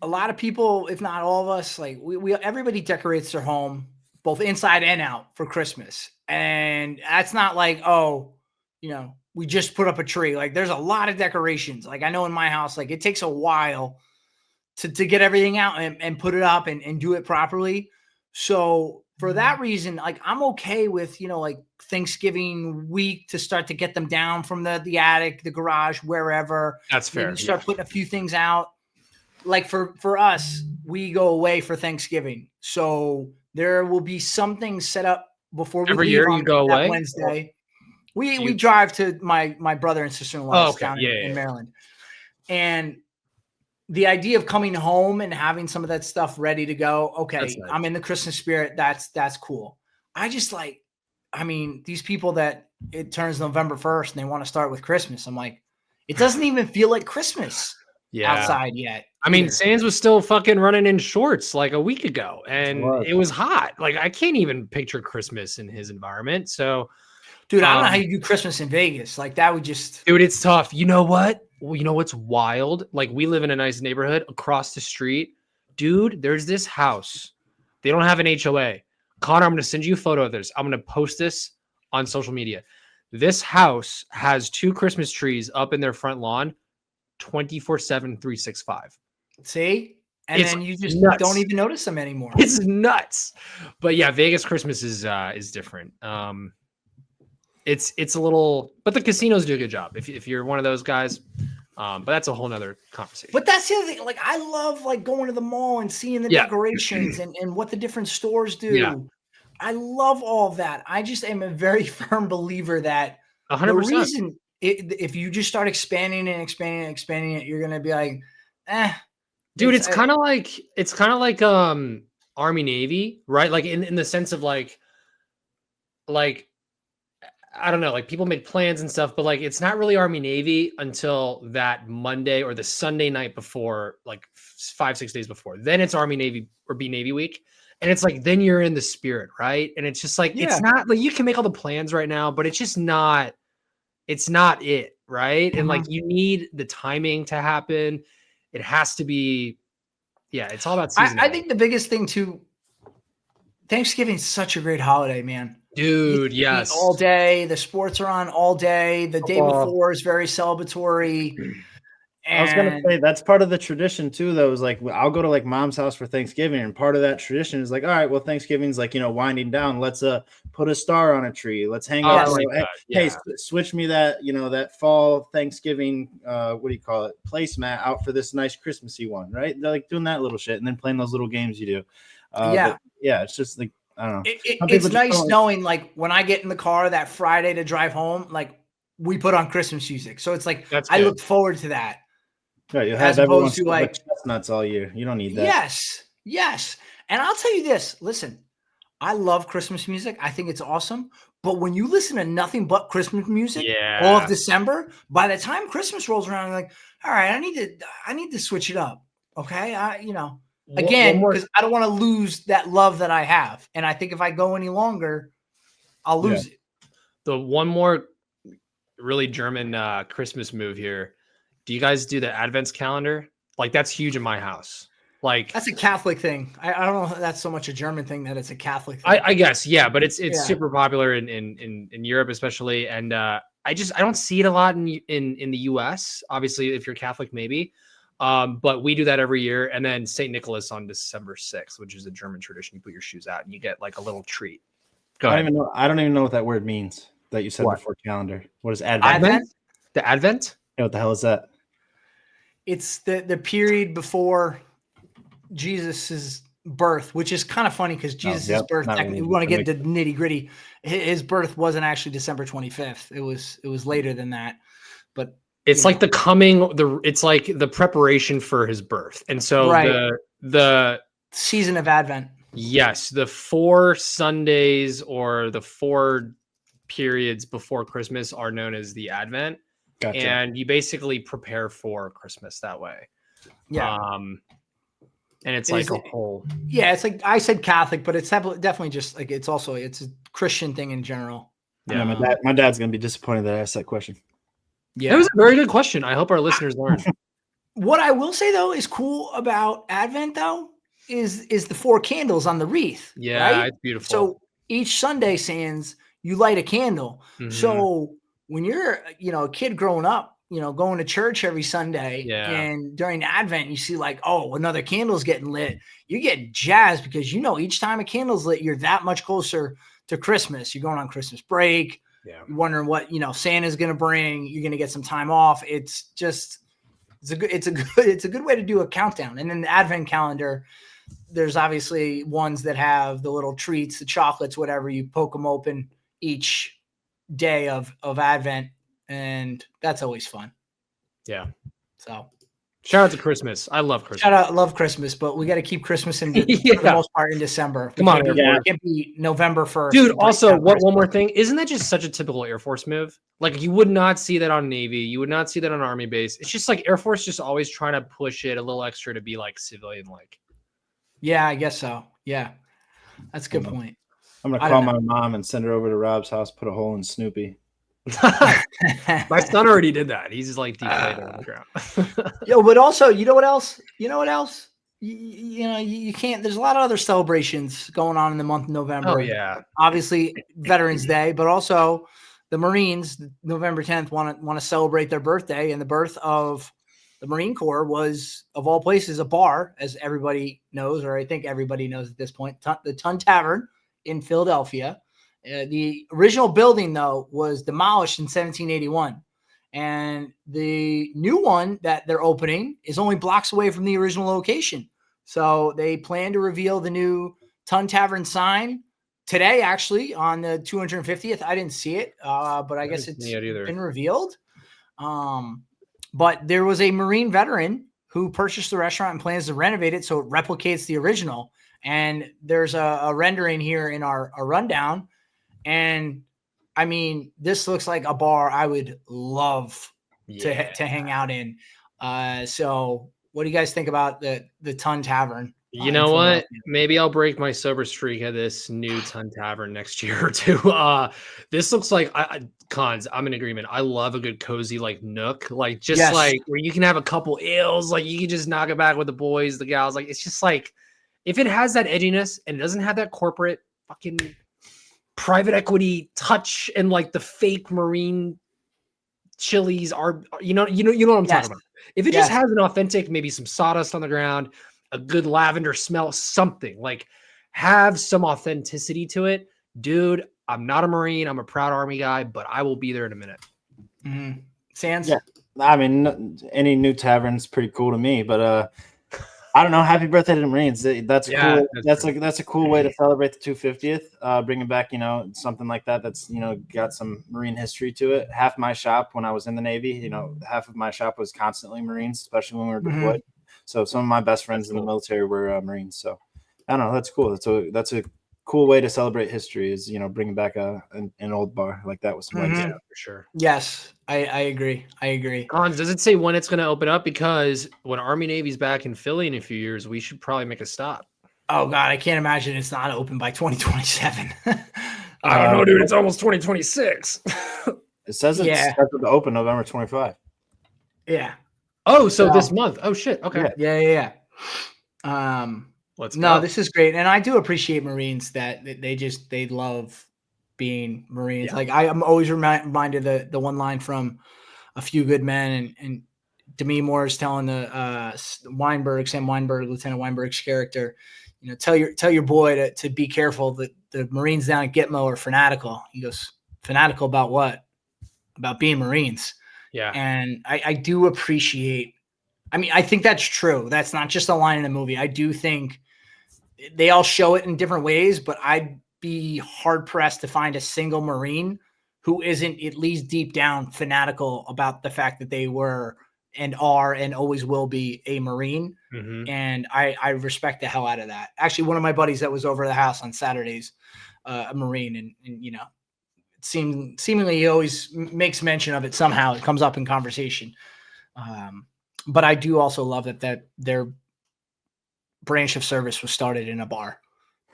a lot of people, if not all of us, like everybody decorates their home both inside and out for Christmas. And that's not like, oh, you know, we just put up a tree. Like, there's a lot of decorations. Like, I know in my house, like, it takes a while to get everything out and put it up and do it properly. So for that reason, like, I'm okay with, you know, like Thanksgiving week to start to get them down from the attic, the garage, wherever. That's fair. Maybe start putting a few things out. Like for us, we go away for Thanksgiving. So there will be something set up before we every leave year on you go that away? Wednesday. We drive to my brother and sister-in-law down in Maryland. And the idea of coming home and having some of that stuff ready to go. Okay. Nice. I'm in the Christmas spirit. That's cool. I just like, I mean, these people that it turns November 1st and they want to start with Christmas. I'm like, it doesn't even feel like Christmas outside yet. I mean, Sands was still fucking running in shorts like a week ago and it was hot. Like, I can't even picture Christmas in his environment. So, dude, I don't know how you do Christmas in Vegas. Like, that would just... Dude, it's tough. You know what? Well, you know what's wild? Like, we live in a nice neighborhood across the street. Dude, there's this house. They don't have an HOA. Connor, I'm going to send you a photo of this. I'm going to post this on social media. This house has 2 Christmas trees up in their front lawn, 24/7, 365. See? And then you just don't even notice them anymore. It's nuts. But yeah, Vegas Christmas is different. It's a little, but the casinos do a good job if you're one of those guys. But that's a whole nother conversation. But that's the other thing. Like, I love like going to the mall and seeing the decorations and what the different stores do. Yeah. I love all of that. I just am a very firm believer that 100%. The reason if you just start expanding it, you're gonna be like, dude. It's kind of like Army Navy, right? Like in the sense of like I don't know, like people make plans and stuff, but like it's not really Army Navy until that Monday or the Sunday night before, like 5-6 days before. Then it's Army Navy or Be Navy week. And it's like, then you're in the spirit, right? And it's just like, it's not like you can make all the plans right now, but it's just not, it's not it, right? And like you need the timing to happen. It has to be, it's all about season. I think the biggest thing too, Thanksgiving is such a great holiday, man. Dude, yes. All day. The sports are on all day. The day before is very celebratory. I was going to say that's part of the tradition too, though, is like, I'll go to like mom's house for Thanksgiving. And part of that tradition is like, all right, well, Thanksgiving's like, winding down. Let's put a star on a tree. Let's hang out. Hey, switch me that, that fall Thanksgiving, what do you call it? Placemat out for this nice Christmassy one, right? They're like doing that little shit and then playing those little games you do. It's just like, I don't know. It's nice knowing like when I get in the car that Friday to drive home, like we put on Christmas music. So it's like, I look forward to that. Right, you As have everyone opposed to like chestnuts all year. You don't need that. yes. And I'll tell you this. Listen, I love Christmas music. I think it's awesome. But when you listen to nothing but Christmas music all of December, by the time Christmas rolls around, you're like, all right, I need to switch it up. Okay. Again, because I don't want to lose that love that I have. And I think if I go any longer, I'll lose it. The one more really German Christmas move here. Do you guys do the Advents calendar? Like, that's huge in my house. Like, that's a Catholic thing. I don't know if that's so much a German thing that it's a Catholic thing. I guess, yeah, but it's super popular in Europe, especially. And I don't see it a lot in the US. Obviously, if you're Catholic, maybe. But we do that every year. And then St. Nicholas on December 6th, which is a German tradition. You put your shoes out and you get like a little treat. Go ahead. I don't even know what that word means that you said before calendar. What is Advent? Advent? The Advent? Yeah, what the hell is that? It's the period before Jesus's birth, which is kind of funny because Jesus's birth, we want to get into nitty gritty. His birth wasn't actually December 25th. It was later than that. But it's like it's like the preparation for his birth. And so the season of Advent. Yes, the 4 Sundays or the 4 periods before Christmas are known as the Advent. Gotcha. And you basically prepare for Christmas that way. Yeah. And it's like a whole. Yeah, it's like I said Catholic, but it's definitely just like it's a Christian thing in general. Yeah, my dad's gonna be disappointed that I asked that question. Yeah, it was a very good question. I hope our listeners learn. What I will say though is cool about Advent though is the 4 candles on the wreath. Yeah, right? It's beautiful. So each Sunday, Sans, you light a candle. Mm-hmm. So when you're a kid growing up, going to church every Sunday, and during Advent, you see like, oh, another candle's getting lit. You get jazzed because each time a candle's lit, you're that much closer to Christmas. You're going on Christmas break. Yeah. You're wondering what Santa's going to bring. You're going to get some time off. It's a good way to do a countdown. And then the Advent calendar, there's obviously ones that have the little treats, the chocolates, whatever. You poke them open each day of Advent, and that's always fun. Yeah. So shout out to Christmas. I love Christmas. Love Christmas, but we got to keep Christmas for the most part in December. Come on, it can't be November 1st. Dude, also, one more thing. Isn't that just such a typical Air Force move? Like, you would not see that on Navy. You would not see that on Army base. It's just like Air Force just always trying to push it a little extra to be like civilian-like. Yeah, I guess so. Yeah, that's a good point. I'm going to call my mom and send her over to Rob's house, put a hole in Snoopy. My son already did that. He's just like deflated on the ground. But also, you know what else? You can't. There's a lot of other celebrations going on in the month of November. Oh yeah, obviously Veterans Day, but also the Marines, November 10th, want to celebrate their birthday, and the birth of the Marine Corps was, of all places, a bar, as everybody knows, or I think everybody knows at this point, the Tun Tavern in Philadelphia. The original building, though, was demolished in 1781. And the new one that they're opening is only blocks away from the original location. So they plan to reveal the new Tun Tavern sign today, actually, on the 250th. I didn't see it, but I guess it's been revealed. But there was a Marine veteran who purchased the restaurant and plans to renovate it so it replicates the original. And there's a rendering here in our rundown. And I mean, this looks like a bar I would love to hang out in. So what do you guys think about the Tun Tavern? You know what? Maybe I'll break my sober streak at this new Tun Tavern next year or two. This looks like Cons. I'm in agreement. I love a good cozy like nook, like just like where you can have a couple ales, like you can just knock it back with the boys, the gals. Like it's just like if it has that edginess and it doesn't have that corporate fucking private equity touch and like the fake Marine chilies are, you know what I'm talking about. If it just has an authentic, maybe some sawdust on the ground, a good lavender smell, something like have some authenticity to it, dude. I'm not a Marine. I'm a proud Army guy, but I will be there in a minute. Sans? Yeah. I mean, any new tavern's pretty cool to me, but I don't know. Happy birthday to the Marines. That's Yeah, cool. that's That's a cool way to celebrate the 250th. Bringing back, something like that. That's got some Marine history to it. Half my shop when I was in the Navy, half of my shop was constantly Marines, especially when we were deployed. So some of my best friends in the military were Marines. So I don't know. That's cool. That's a cool way to celebrate history. Is bringing back an old bar like that with some legs. Yeah, for sure. Yes, I agree. Cons, does it say when it's going to open up? Because when Army Navy's back in Philly in a few years, we should probably make a stop. Oh God, I can't imagine it's not open by 2027. I don't know, dude. It's almost 2026. It says it's scheduled to open November 25. Yeah. Oh, so this month. Oh shit. Okay. Yeah. Let's go. No, this is great, and I do appreciate Marines that they love being Marines. Yeah. Like I'm always reminded the one line from A Few Good Men, and Demi Moore is telling the Sam Weinberg, Lieutenant Weinberg's character, tell your boy to be careful that the Marines down at Gitmo are fanatical. He goes, fanatical about what? About being Marines. Yeah. And I do appreciate. I mean, I think that's true. That's not just a line in a movie. I do think they all show it in different ways, but I'd be hard pressed to find a single Marine who isn't at least deep down fanatical about the fact that they were and are and always will be a Marine. Mm-hmm. And I respect the hell out of that. Actually, one of my buddies that was over at the house on Saturdays, a Marine, and seemingly he always makes mention of it somehow. It comes up in conversation. But I do also love that their branch of service was started in a bar.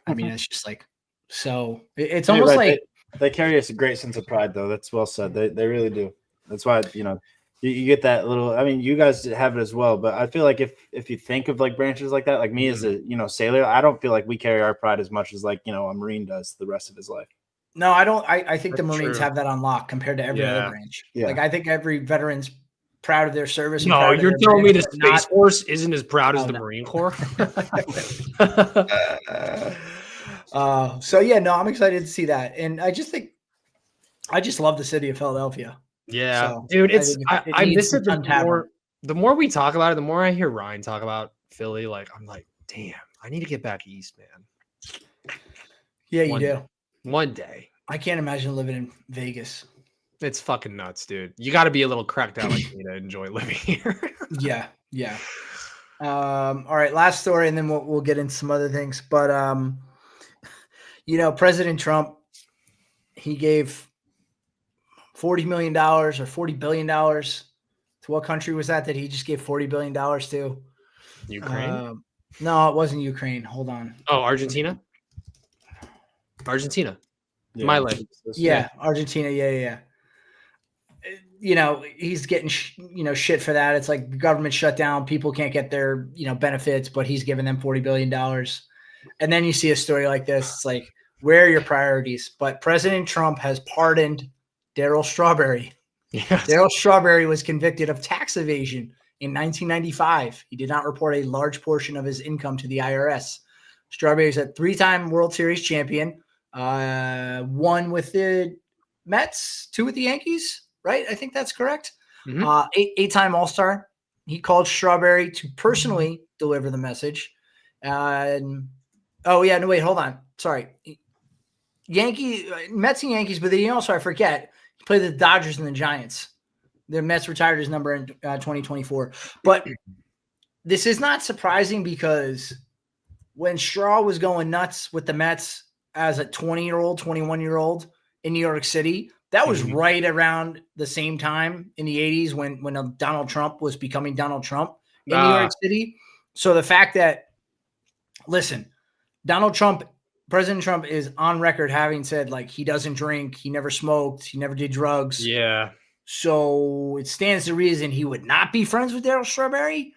I mean, it's just like, so it's almost like they carry us a great sense of pride, though. That's well said. They really do. That's why, you get that little, I mean, you guys have it as well, but I feel like if you think of like branches like that, like me as a, sailor, I don't feel like we carry our pride as much as like, a Marine does the rest of his life. No, I don't. I think That's the Marines true. have that on lock compared to every other branch. Yeah. Like I think every veteran's proud of their service. No, you're telling me the Space Force isn't as proud as the Marine Corps? So yeah, no, I'm excited to see that, and I just love the city of Philadelphia. Yeah, so, dude, I miss it. The more we talk about it, the more I hear Ryan talk about Philly. Like I'm like, damn, I need to get back east, man. Yeah, you do. One day. I can't imagine living in Vegas. It's fucking nuts, dude. You got to be a little cracked out like me to enjoy living here. Yeah. All right, last story, and then we'll get into some other things. But President Trump, he gave $40 million or $40 billion to what country was that he just gave $40 billion to? Ukraine? No, it wasn't Ukraine. Hold on. Oh, Argentina. Yeah. My leg. Yeah, Argentina. Yeah. He's getting shit for that. It's like the government shut down. People can't get their benefits, but he's giving them $40 billion. And then you see a story like this. It's like, where are your priorities? But President Trump has pardoned Darryl Strawberry. Yes. Darryl Strawberry was convicted of tax evasion in 1995. He did not report a large portion of his income to the IRS. Strawberry is a 3-time World Series champion, 1 with the Mets, 2 with the Yankees, right? I think that's correct. Mm-hmm. 8-time All-Star. He called Strawberry to personally deliver the message. Wait, hold on. Sorry. Mets and Yankees, but then also, I forget, he played the Dodgers and the Giants. The Mets retired his number in 2024. But this is not surprising because when Straw was going nuts with the Mets as a 20-year-old, 21-year-old in New York City, that was right around the same time in the 80s when Donald Trump was becoming Donald Trump in New York City. So the fact that, listen, President Trump is on record having said, like, he doesn't drink, he never smoked, he never did drugs. Yeah. So it stands to reason he would not be friends with Darryl Strawberry.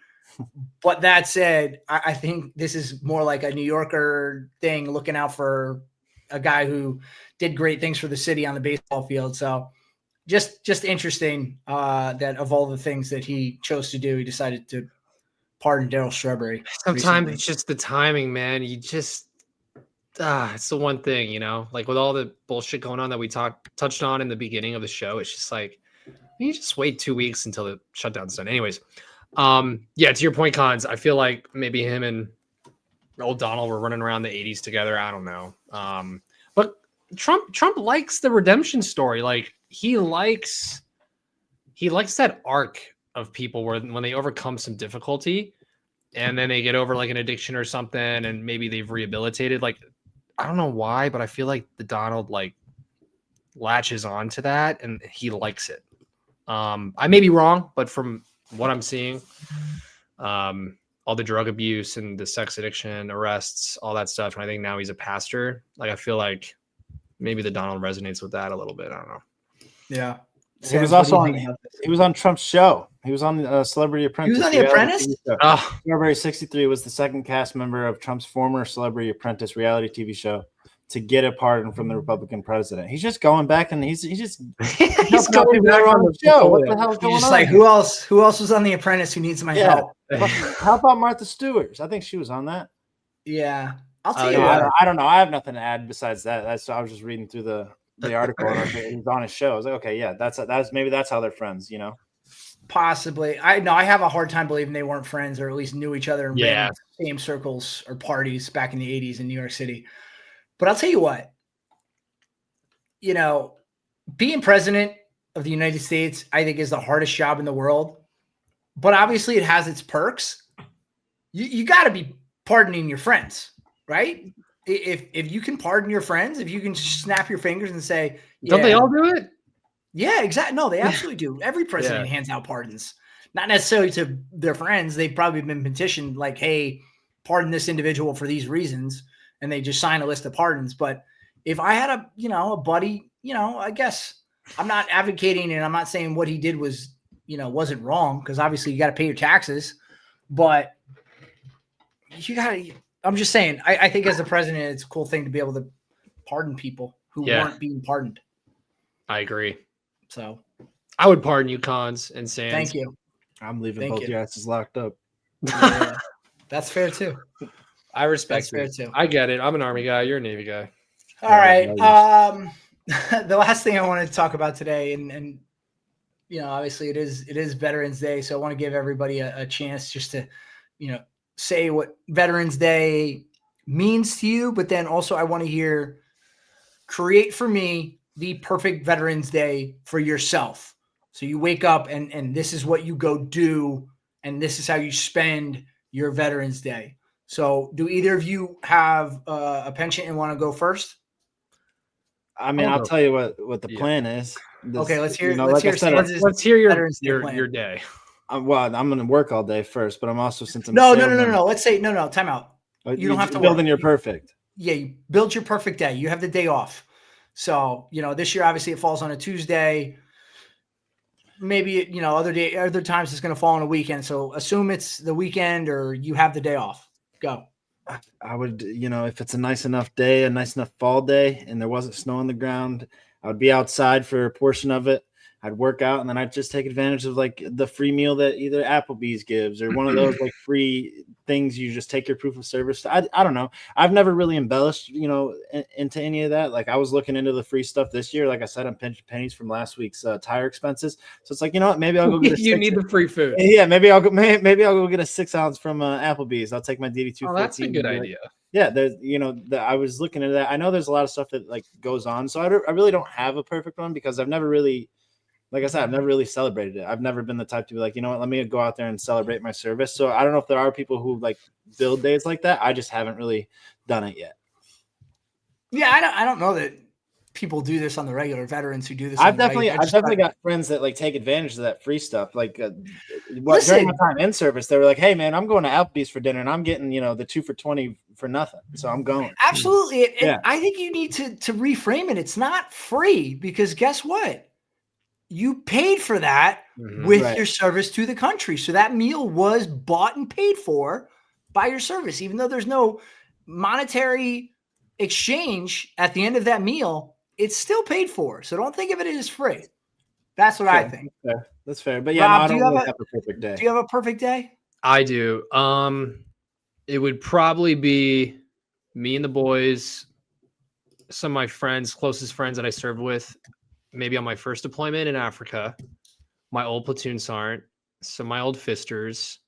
But that said, I think this is more like a New Yorker thing, looking out for a guy who did great things for the city on the baseball field. So just interesting that of all the things that he chose to do, he decided to pardon Darryl Strawberry. Sometimes recently. It's just the timing, man. You just it's the one thing, like with all the bullshit going on that we touched on in the beginning of the show. It's just like you just wait 2 weeks until the shutdown's done. Anyways, Yeah, to your point, Cons, I feel like maybe him and old Donald were running around the 80s together. I don't know. But Trump likes the redemption story. Like he likes that arc of people where when they overcome some difficulty and then they get over like an addiction or something and maybe they've rehabilitated. Like I don't know why, but I feel like the Donald like latches on to that and he likes it. I may be wrong, but from what I'm seeing, all the drug abuse and the sex addiction, arrests, all that stuff. And I think now he's a pastor. Like I feel like maybe the Donald resonates with that a little bit. I don't know. Yeah. He was also on Trump's show. He was on Celebrity Apprentice. He was on The Apprentice? February 63 was the second cast member of Trump's former Celebrity Apprentice reality TV show to get a pardon from the Republican president. He's just going back and he's just he's going back on the show. What the hell's going on? Just like who else was on The Apprentice who needs my help? How about Martha Stewart? I think she was on that. Yeah. I'll tell you what. I don't know. I have nothing to add besides that. I was just reading through the article and he was on his show. I was like, okay, yeah, that's maybe that's how they're friends, you know? Possibly. I have a hard time believing they weren't friends or at least knew each other in the same circles or parties back in the 80s in New York City. But I'll tell you what, you know, being president of the United States, I think is the hardest job in the world, but obviously it has its perks. You got to be pardoning your friends, right? If you can pardon your friends, if you can snap your fingers and say, don't they all do it? Yeah, exactly. No, they absolutely do. Every president hands out pardons, not necessarily to their friends. They've probably been petitioned like, hey, pardon this individual for these reasons. And they just sign a list of pardons. But if I had a buddy, I guess I'm not advocating and I'm not saying what he did was, wasn't wrong. Cause obviously you got to pay your taxes, but I'm just saying, I think as a president, it's a cool thing to be able to pardon people who weren't being pardoned. I agree. So I would pardon you, Cons and Sands. Thank you. I'm leaving both your asses locked up. Yeah, that's fair too. I respect it. Too. I get it. I'm an Army guy. You're a Navy guy. All right. The last thing I want to talk about today, and obviously it is Veterans Day, so I want to give everybody a chance just to, say what Veterans Day means to you, but then also I want to create for me the perfect Veterans Day for yourself. So you wake up and this is what you go do, and this is how you spend your Veterans Day. So do either of you have a penchant and want to go first? I mean, I'll tell you what the plan is. Okay, let's hear. Let's hear your day. Well, I'm going to work all day first, but I'm also No. Let's say no. Time out. You don't have to build in your perfect. Yeah, you build your perfect day. You have the day off. So this year obviously it falls on a Tuesday. Maybe other times it's going to fall on a weekend. So assume it's the weekend or you have the day off. Go. I would, if it's a nice enough day, a nice enough fall day, and there wasn't snow on the ground, I would be outside for a portion of it. I'd work out, and then I'd just take advantage of like the free meal that either Applebee's gives or one of those like free things. You just take your proof of service. I don't know. I've never really embellished, into any of that. Like I was looking into the free stuff this year. Like I said, I'm pinching pennies from last week's tire expenses. So it's like, what? Maybe I'll go get you need the free food. Yeah, maybe I'll go get a 6 ounce from Applebee's. I'll take my DD2. Oh, that's a good idea. Yeah, there's I was looking into that. I know there's a lot of stuff that like goes on. So I really don't have a perfect one because I've never really. Like I said, I've never really celebrated it. I've never been the type to be like, let me go out there and celebrate my service. So I don't know if there are people who like build days like that. I just haven't really done it yet. Yeah, I don't know that people do this on the regular. Veterans who do this. I've definitely got friends that like take advantage of that free stuff. Like during my time in service, they were like, "Hey man, I'm going to Applebee's for dinner and I'm getting the 2 for $20 for nothing." So I'm going. Absolutely, and I think you need to reframe it. It's not free because guess what? You paid for that with your service to the country. So that meal was bought and paid for by your service, even though there's no monetary exchange at the end of that meal, it's still paid for. So don't think of it as free. That's what I think. That's fair. But yeah, Rob, I don't really have a perfect day. Do you have a perfect day? I do. It would probably be me and the boys, some of my friends, closest friends that I served with, maybe on my first deployment in Africa, my old platoon sergeant, some my old fisters,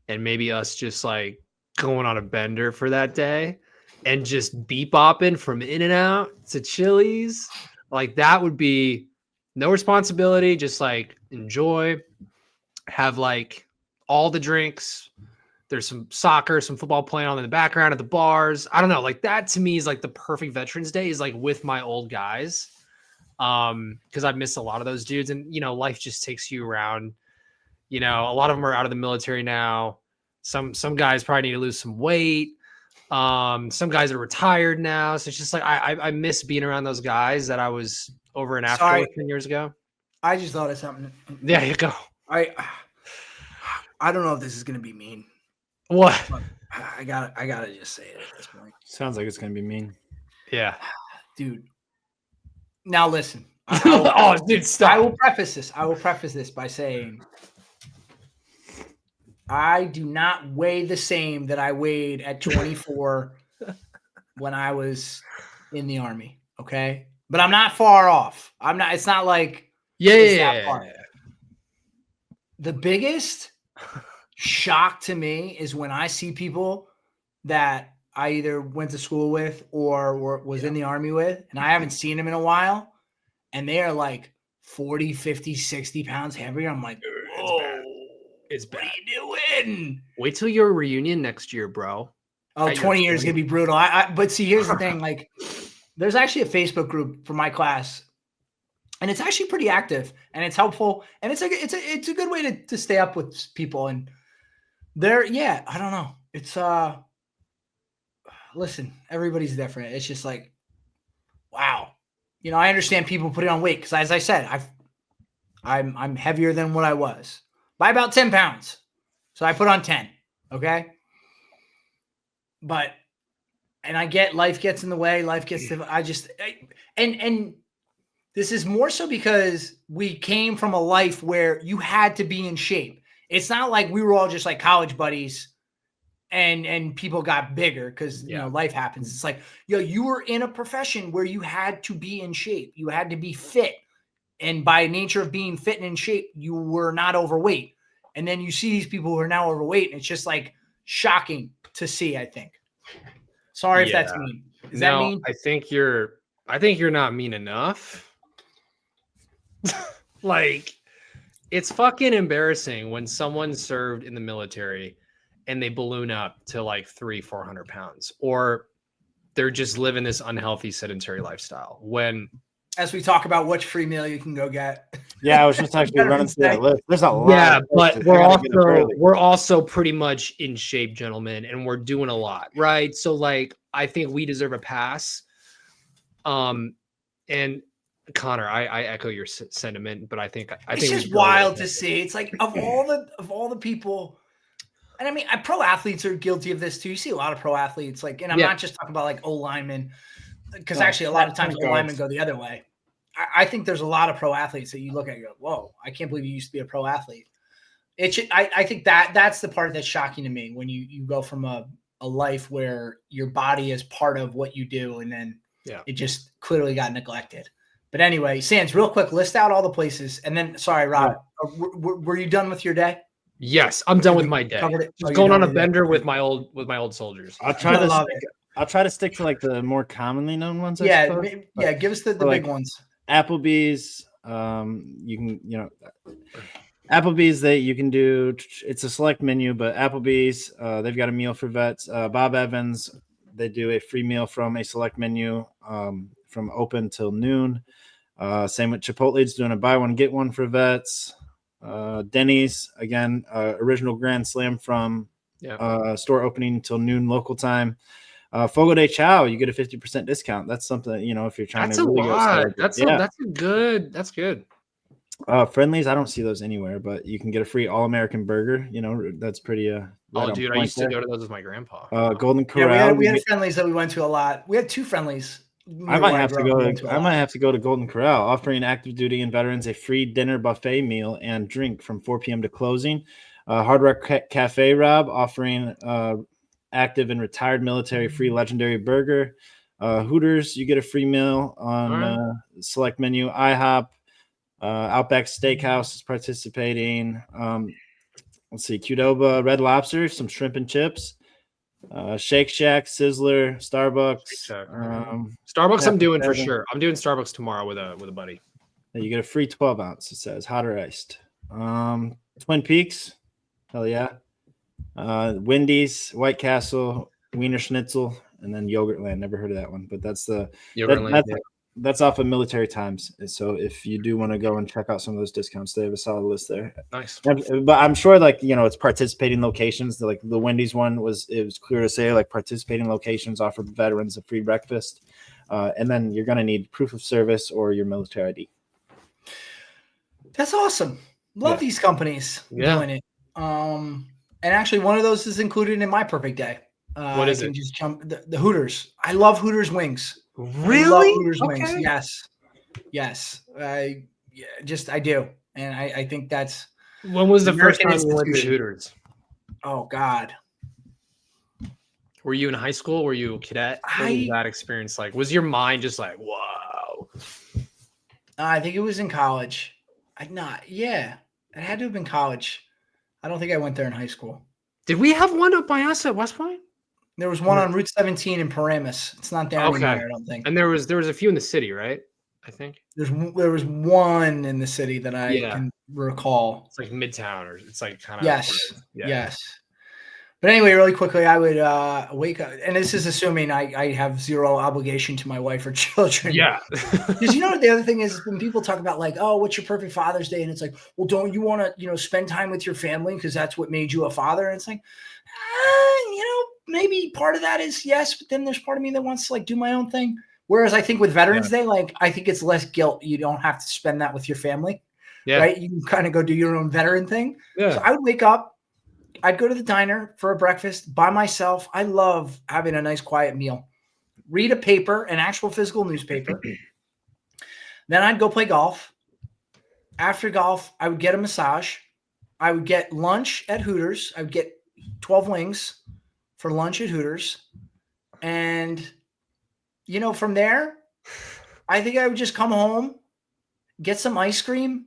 and maybe us just like going on a bender for that day and just bebopping from In-N-Out to Chili's. Like that would be no responsibility, just like enjoy, have like all the drinks. There's some soccer, some football playing on in the background at the bars. I don't know. Like that to me is like the perfect Veterans Day is like with my old guys. Because I've missed a lot of those dudes, and you know, life just takes you around. You know, a lot of them are out of the military now. Some guys probably need to lose some weight. Some guys are retired now. So it's just like I miss being around those guys that I was over and after Sorry. 10 years ago. I just thought of something. There you go. I don't know if this is gonna be mean. What? But I gotta just say it at this point. Sounds like it's gonna be mean. Yeah. Dude. Now listen. Oh, dude, stop. I will preface this by saying I do not weigh the same that I weighed at 24 when I was in the Army. Okay. But I'm not far off. It's not like it's that far. The biggest shock to me is when I see people that I either went to school with or was in the Army with, and I haven't seen them in a while, and they are like 40, 50, 60 pounds heavier. I'm like, whoa, it's bad. What are you doing? Wait till your reunion next year, bro. Oh, 20 years is going to be brutal. But see, here's the thing. Like, there's actually a Facebook group for my class, and it's actually pretty active, and it's helpful, and it's a good way to stay up with people. And I don't know. It's listen, everybody's different. It's just like, wow. You know, I understand people putting on weight because, as I said, I'm heavier than what I was by about 10 pounds. So I put on 10. Okay. And I get life gets in the way. And this is more so because we came from a life where you had to be in shape. It's not like we were all just like college buddies and people got bigger because, you know, life happens. It's like, you were in a profession where you had to be in shape. You had to be fit. And by nature of being fit and in shape, you were not overweight. And then you see these people who are now overweight, and it's just like shocking to see, I think. Sorry if that's mean. Is that mean? I think you're not mean enough. Like, it's fucking embarrassing when someone served in the military and they balloon up to like 300-400 pounds, or they're just living this unhealthy sedentary lifestyle. When, as we talk about which free meal you can go get. Yeah, I was just actually running through that list. There's a lot. Yeah, but we're also pretty much in shape, gentlemen, and we're doing a lot, right? So like, I think we deserve a pass. And Connor, I echo your sentiment, but I think it's just wild to see. It's like of all the people, and I mean, pro athletes are guilty of this too. You see a lot of pro athletes, like, and I'm not just talking about like O linemen, because actually a lot of times O linemen go the other way. I think there's a lot of pro athletes that you look at and go, whoa, I can't believe you used to be a pro athlete. I think that's the part that's shocking to me when you go from a life where your body is part of what you do, and then it just clearly got neglected. But anyway, Sands, real quick, list out all the places. And then, sorry, Rob, were you done with your day? Yes, I'm done with my day. Just going on a bender with my old soldiers. I'll try to stick to like the more commonly known ones. Give us the big ones. Applebee's, Applebee's you can do. It's a select menu, but Applebee's, they've got a meal for vets. Bob Evans, they do a free meal from a select menu from open till noon. Same with Chipotle's doing a buy one get one for vets. Denny's again, original Grand Slam from store opening till noon local time. Fogo de Chao, you get a 50% discount. That's something, if you're trying that's to really a lot. go. That's good. Friendlies, I don't see those anywhere, but you can get a free all-American burger. That's pretty dude, I used to go to those with my grandpa. Golden Corral. We had friendlies that we went to a lot. We had two friendlies. I might have to go to Golden Corral, offering active duty and veterans a free dinner buffet meal and drink from 4 p.m. to closing. Hard Rock Cafe, Rob, offering active and retired military free legendary burger. Hooters, you get a free meal on select menu. IHOP, Outback Steakhouse is participating. Let's see, Qdoba, Red Lobster, some shrimp and chips. Shake Shack, Sizzler, Starbucks. Starbucks, I'm doing for 7. sure. I'm doing Starbucks tomorrow with a buddy. You get a free 12 ounce. It says hot or iced. Twin Peaks, hell yeah. Wendy's, White Castle, Wiener Schnitzel, and then Yogurtland. Never heard of that one, but that's that's off of Military Times. So if you do want to go and check out some of those discounts, they have a solid list there. Nice. But I'm sure, like, it's participating locations. Like the Wendy's one was clear to say, like, participating locations offer veterans a free breakfast, and then you're gonna need proof of service or your military ID. That's awesome. Love these companies doing it. And actually, one of those is included in my perfect day. What is it? Just jump the Hooters. I love Hooters wings. Really? I love Hooters Okay. wings. Yes. I do, and I think that's. When was the first American time you went to institution. Hooters? Oh God. Were you in high school? Were you a cadet? What was that experience like? Was your mind just like, wow? I think it was in college. It had to have been college. I don't think I went there in high school. Did we have one up by us at West Point? There was one on Route 17 in Paramus. It's not there anymore, I don't think. And there was a few in the city, right? I think there was one in the city that I can recall. It's like Midtown, or it's like kind of yes. But anyway, really quickly, I would wake up, and this is assuming I have zero obligation to my wife or children. Yeah. Because the other thing is when people talk about, like, oh, what's your perfect Father's Day? And it's like, well, don't you want to, spend time with your family because that's what made you a father? And it's like, maybe part of that is yes, but then there's part of me that wants to, like, do my own thing. Whereas I think with Veterans Day, like, I think it's less guilt. You don't have to spend that with your family, right? You can kind of go do your own veteran thing. Yeah. So I would wake up. I'd go to the diner for a breakfast by myself. I love having a nice quiet meal. Read a paper, an actual physical newspaper. Then I'd go play golf. After golf, I would get a massage. I would get lunch at Hooters. I would get 12 wings for lunch at Hooters. And, from there, I think I would just come home, get some ice cream,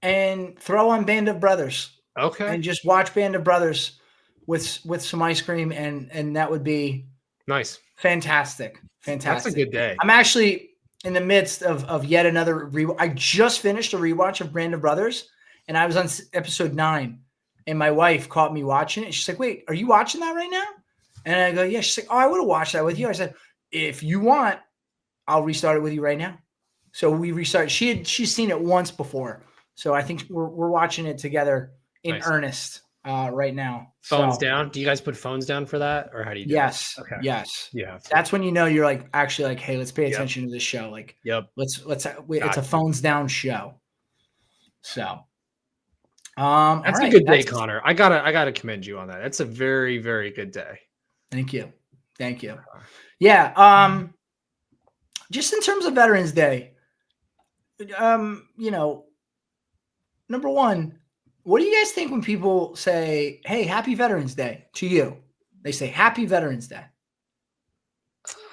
and throw on Band of Brothers. Okay. And just watch Band of Brothers with some ice cream, and that would be nice. Fantastic. That's a good day. I'm actually in the midst of yet another I just finished a rewatch of Band of Brothers, and I was on episode 9, and my wife caught me watching it. She's like, "Wait, are you watching that right now?" And I go, "Yeah." She's like, "Oh, I would have watched that with you." I said, "If you want, I'll restart it with you right now." So we restarted. She's seen it once before, so I think we're watching it together in earnest right now. Phones down. Do you guys put phones down for that, or how do you do Yes. it? Okay. Yes. Yeah. That's when you're like, actually, like, hey, let's pay attention to this show. Like, let's it's a phones down show. So that's a good day, Connor. I gotta commend you on that. That's a very, very good day. Thank you. Yeah. Just in terms of Veterans Day, number one, what do you guys think when people say, "Hey, Happy Veterans Day" to you? They say Happy Veterans Day.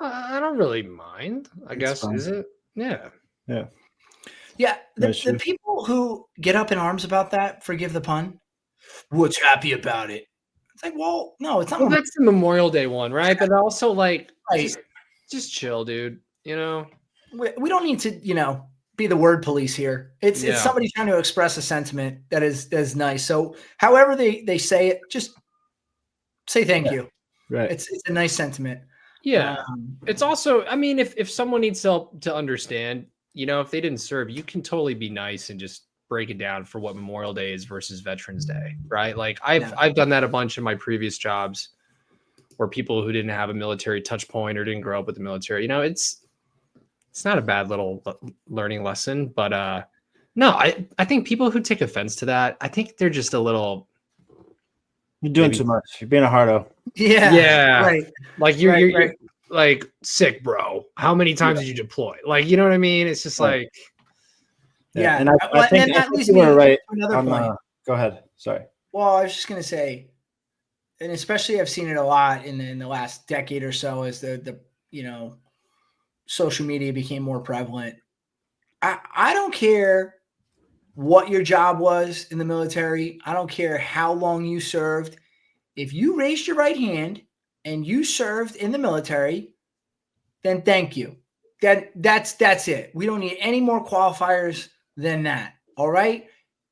I don't really mind. I guess fine. Is it? Yeah. The people who get up in arms about that, forgive the pun, what's happy about it? It's like, well, no, it's not. Well, that's the Memorial Day one, right? But also, like, just chill, dude. We don't need to, be the word police here. It's somebody trying to express a sentiment that is nice. So however they say it, just say thank you. Right. It's a nice sentiment. Yeah. It's also, I mean, if someone needs help to understand, if they didn't serve, you can totally be nice and just break it down for what Memorial Day is versus Veterans Day, right? Like I've done that a bunch in my previous jobs where people who didn't have a military touch point or didn't grow up with the military, it's not a bad little learning lesson, but no, I think people who take offense to that, I think they're just a little. You're doing too much. You're being a hardo. Yeah. Right. Like you're like sick, bro. How many times did you deploy? Like, you know what I mean? It's just like. Yeah. And I think that leads you me were right. to another point. Go ahead. Sorry. Well, I was just going to say, and especially I've seen it a lot in the last decade or so as the social media became more prevalent. I don't care what your job was in the military. I don't care how long you served. If you raised your right hand and you served in the military, then thank you. That's it. We don't need any more qualifiers than that. All right.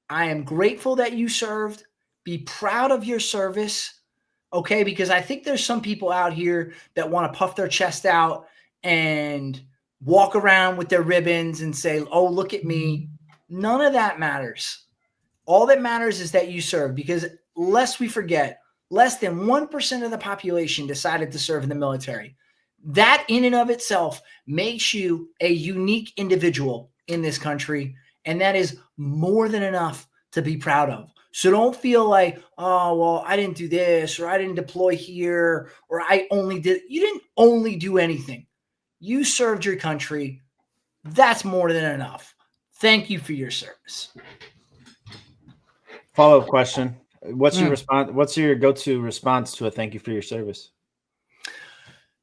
I am grateful that you served. Be proud of your service. Okay. Because I think there's some people out here that want to puff their chest out and walk around with their ribbons and say, oh, look at me. None of that matters. All that matters is that you serve, because lest we forget, less than 1% of the population decided to serve in the military. That in and of itself makes you a unique individual in this country. And that is more than enough to be proud of. So don't feel like, oh, well, I didn't do this, or I didn't deploy here, or you didn't only do anything. You served your country. That's more than enough. Thank you for your service. Follow-up question. What's your response? What's your go-to response to a thank you for your service?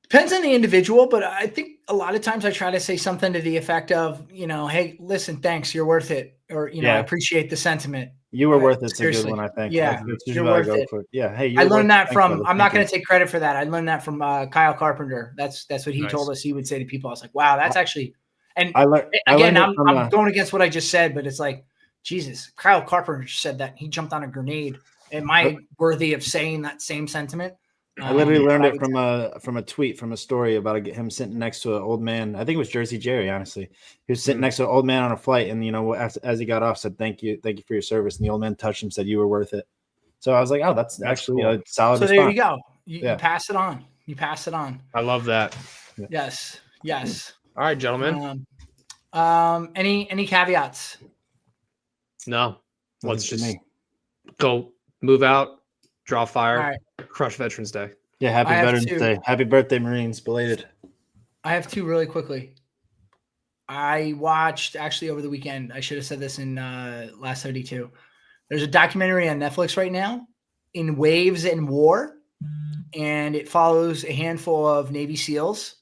Depends on the individual, but I think a lot of times I try to say something to the effect of, hey, listen, thanks, you're worth it. Or, I appreciate the sentiment. You were worth it. It's a good Seriously. one, I think. Yeah, you're worth it. Yeah. Hey, I learned that from, I'm not going to take credit for that. I learned that from Kyle Carpenter. That's what he told us he would say to people. I was like, wow, that's actually, and I'm going against what I just said, but it's like, Jesus, Kyle Carpenter said that. He jumped on a grenade. Am I worthy of saying that same sentiment? I literally learned it from a tweet, from a story about him sitting next to an old man. I think it was Jersey Jerry, honestly. He was sitting next to an old man on a flight, and as he got off, said, thank you for your service. And the old man touched him, said, you were worth it. So I was like, oh, that's actually cool. A solid response. There you go. You pass it on. You pass it on. I love that. Yes. All right, gentlemen. Any caveats? No. Let's just go move out, draw fire, crush Veterans Day. Yeah, happy Veterans Day. Happy birthday, Marines, belated. I have two really quickly. I watched, actually over the weekend, I should have said this in Last 32. There's a documentary on Netflix right now, In Waves and War, and it follows a handful of Navy SEALs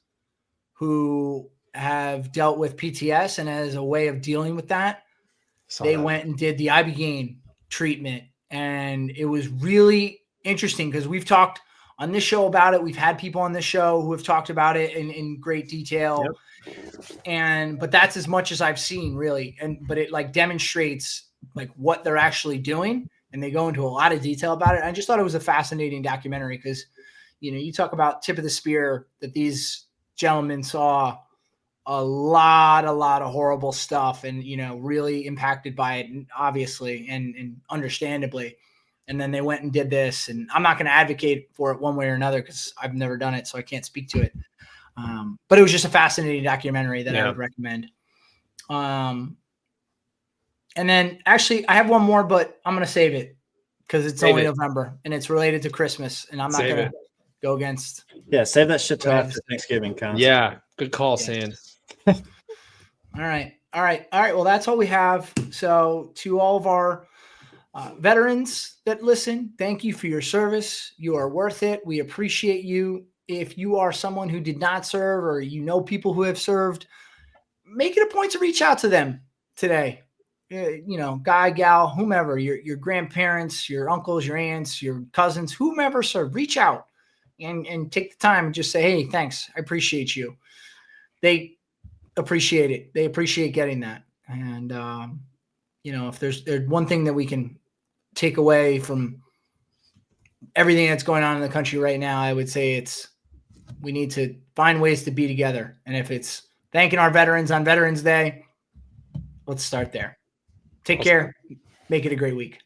who have dealt with PTS, and as a way of dealing with that, went and did the Ibogaine treatment. And it was really interesting because we've talked on this show about it. We've had people on this show who have talked about it in great detail. Yep. But that's as much as I've seen, really. But it demonstrates what they're actually doing, and they go into a lot of detail about it. I just thought it was a fascinating documentary because, you talk about tip of the spear that these gentlemen saw a lot of horrible stuff and, really impacted by it, obviously, and understandably. And then they went and did this, and I'm not going to advocate for it one way or another because I've never done it, so I can't speak to it. But it was just a fascinating documentary that I would recommend. And then actually I have one more, but I'm going to save it because it's only November and it's related to Christmas, and I'm not going to go against. Yeah, save that shit till after Thanksgiving. Yeah, good call, Sand. All right. Well, that's all we have. So to all of our veterans that listen, thank you for your service. You are worth it. We appreciate you. If you are someone who did not serve, or people who have served, make it a point to reach out to them today. Guy, gal, whomever, your grandparents, your uncles, your aunts, your cousins, whomever served, reach out and take the time and just say, hey, thanks. I appreciate you. They appreciate it. They appreciate getting that. And, if there's one thing that we can take away from everything that's going on in the country right now, I would say we need to find ways to be together. And if it's thanking our veterans on Veterans Day, let's start there. Take care. Make it a great week.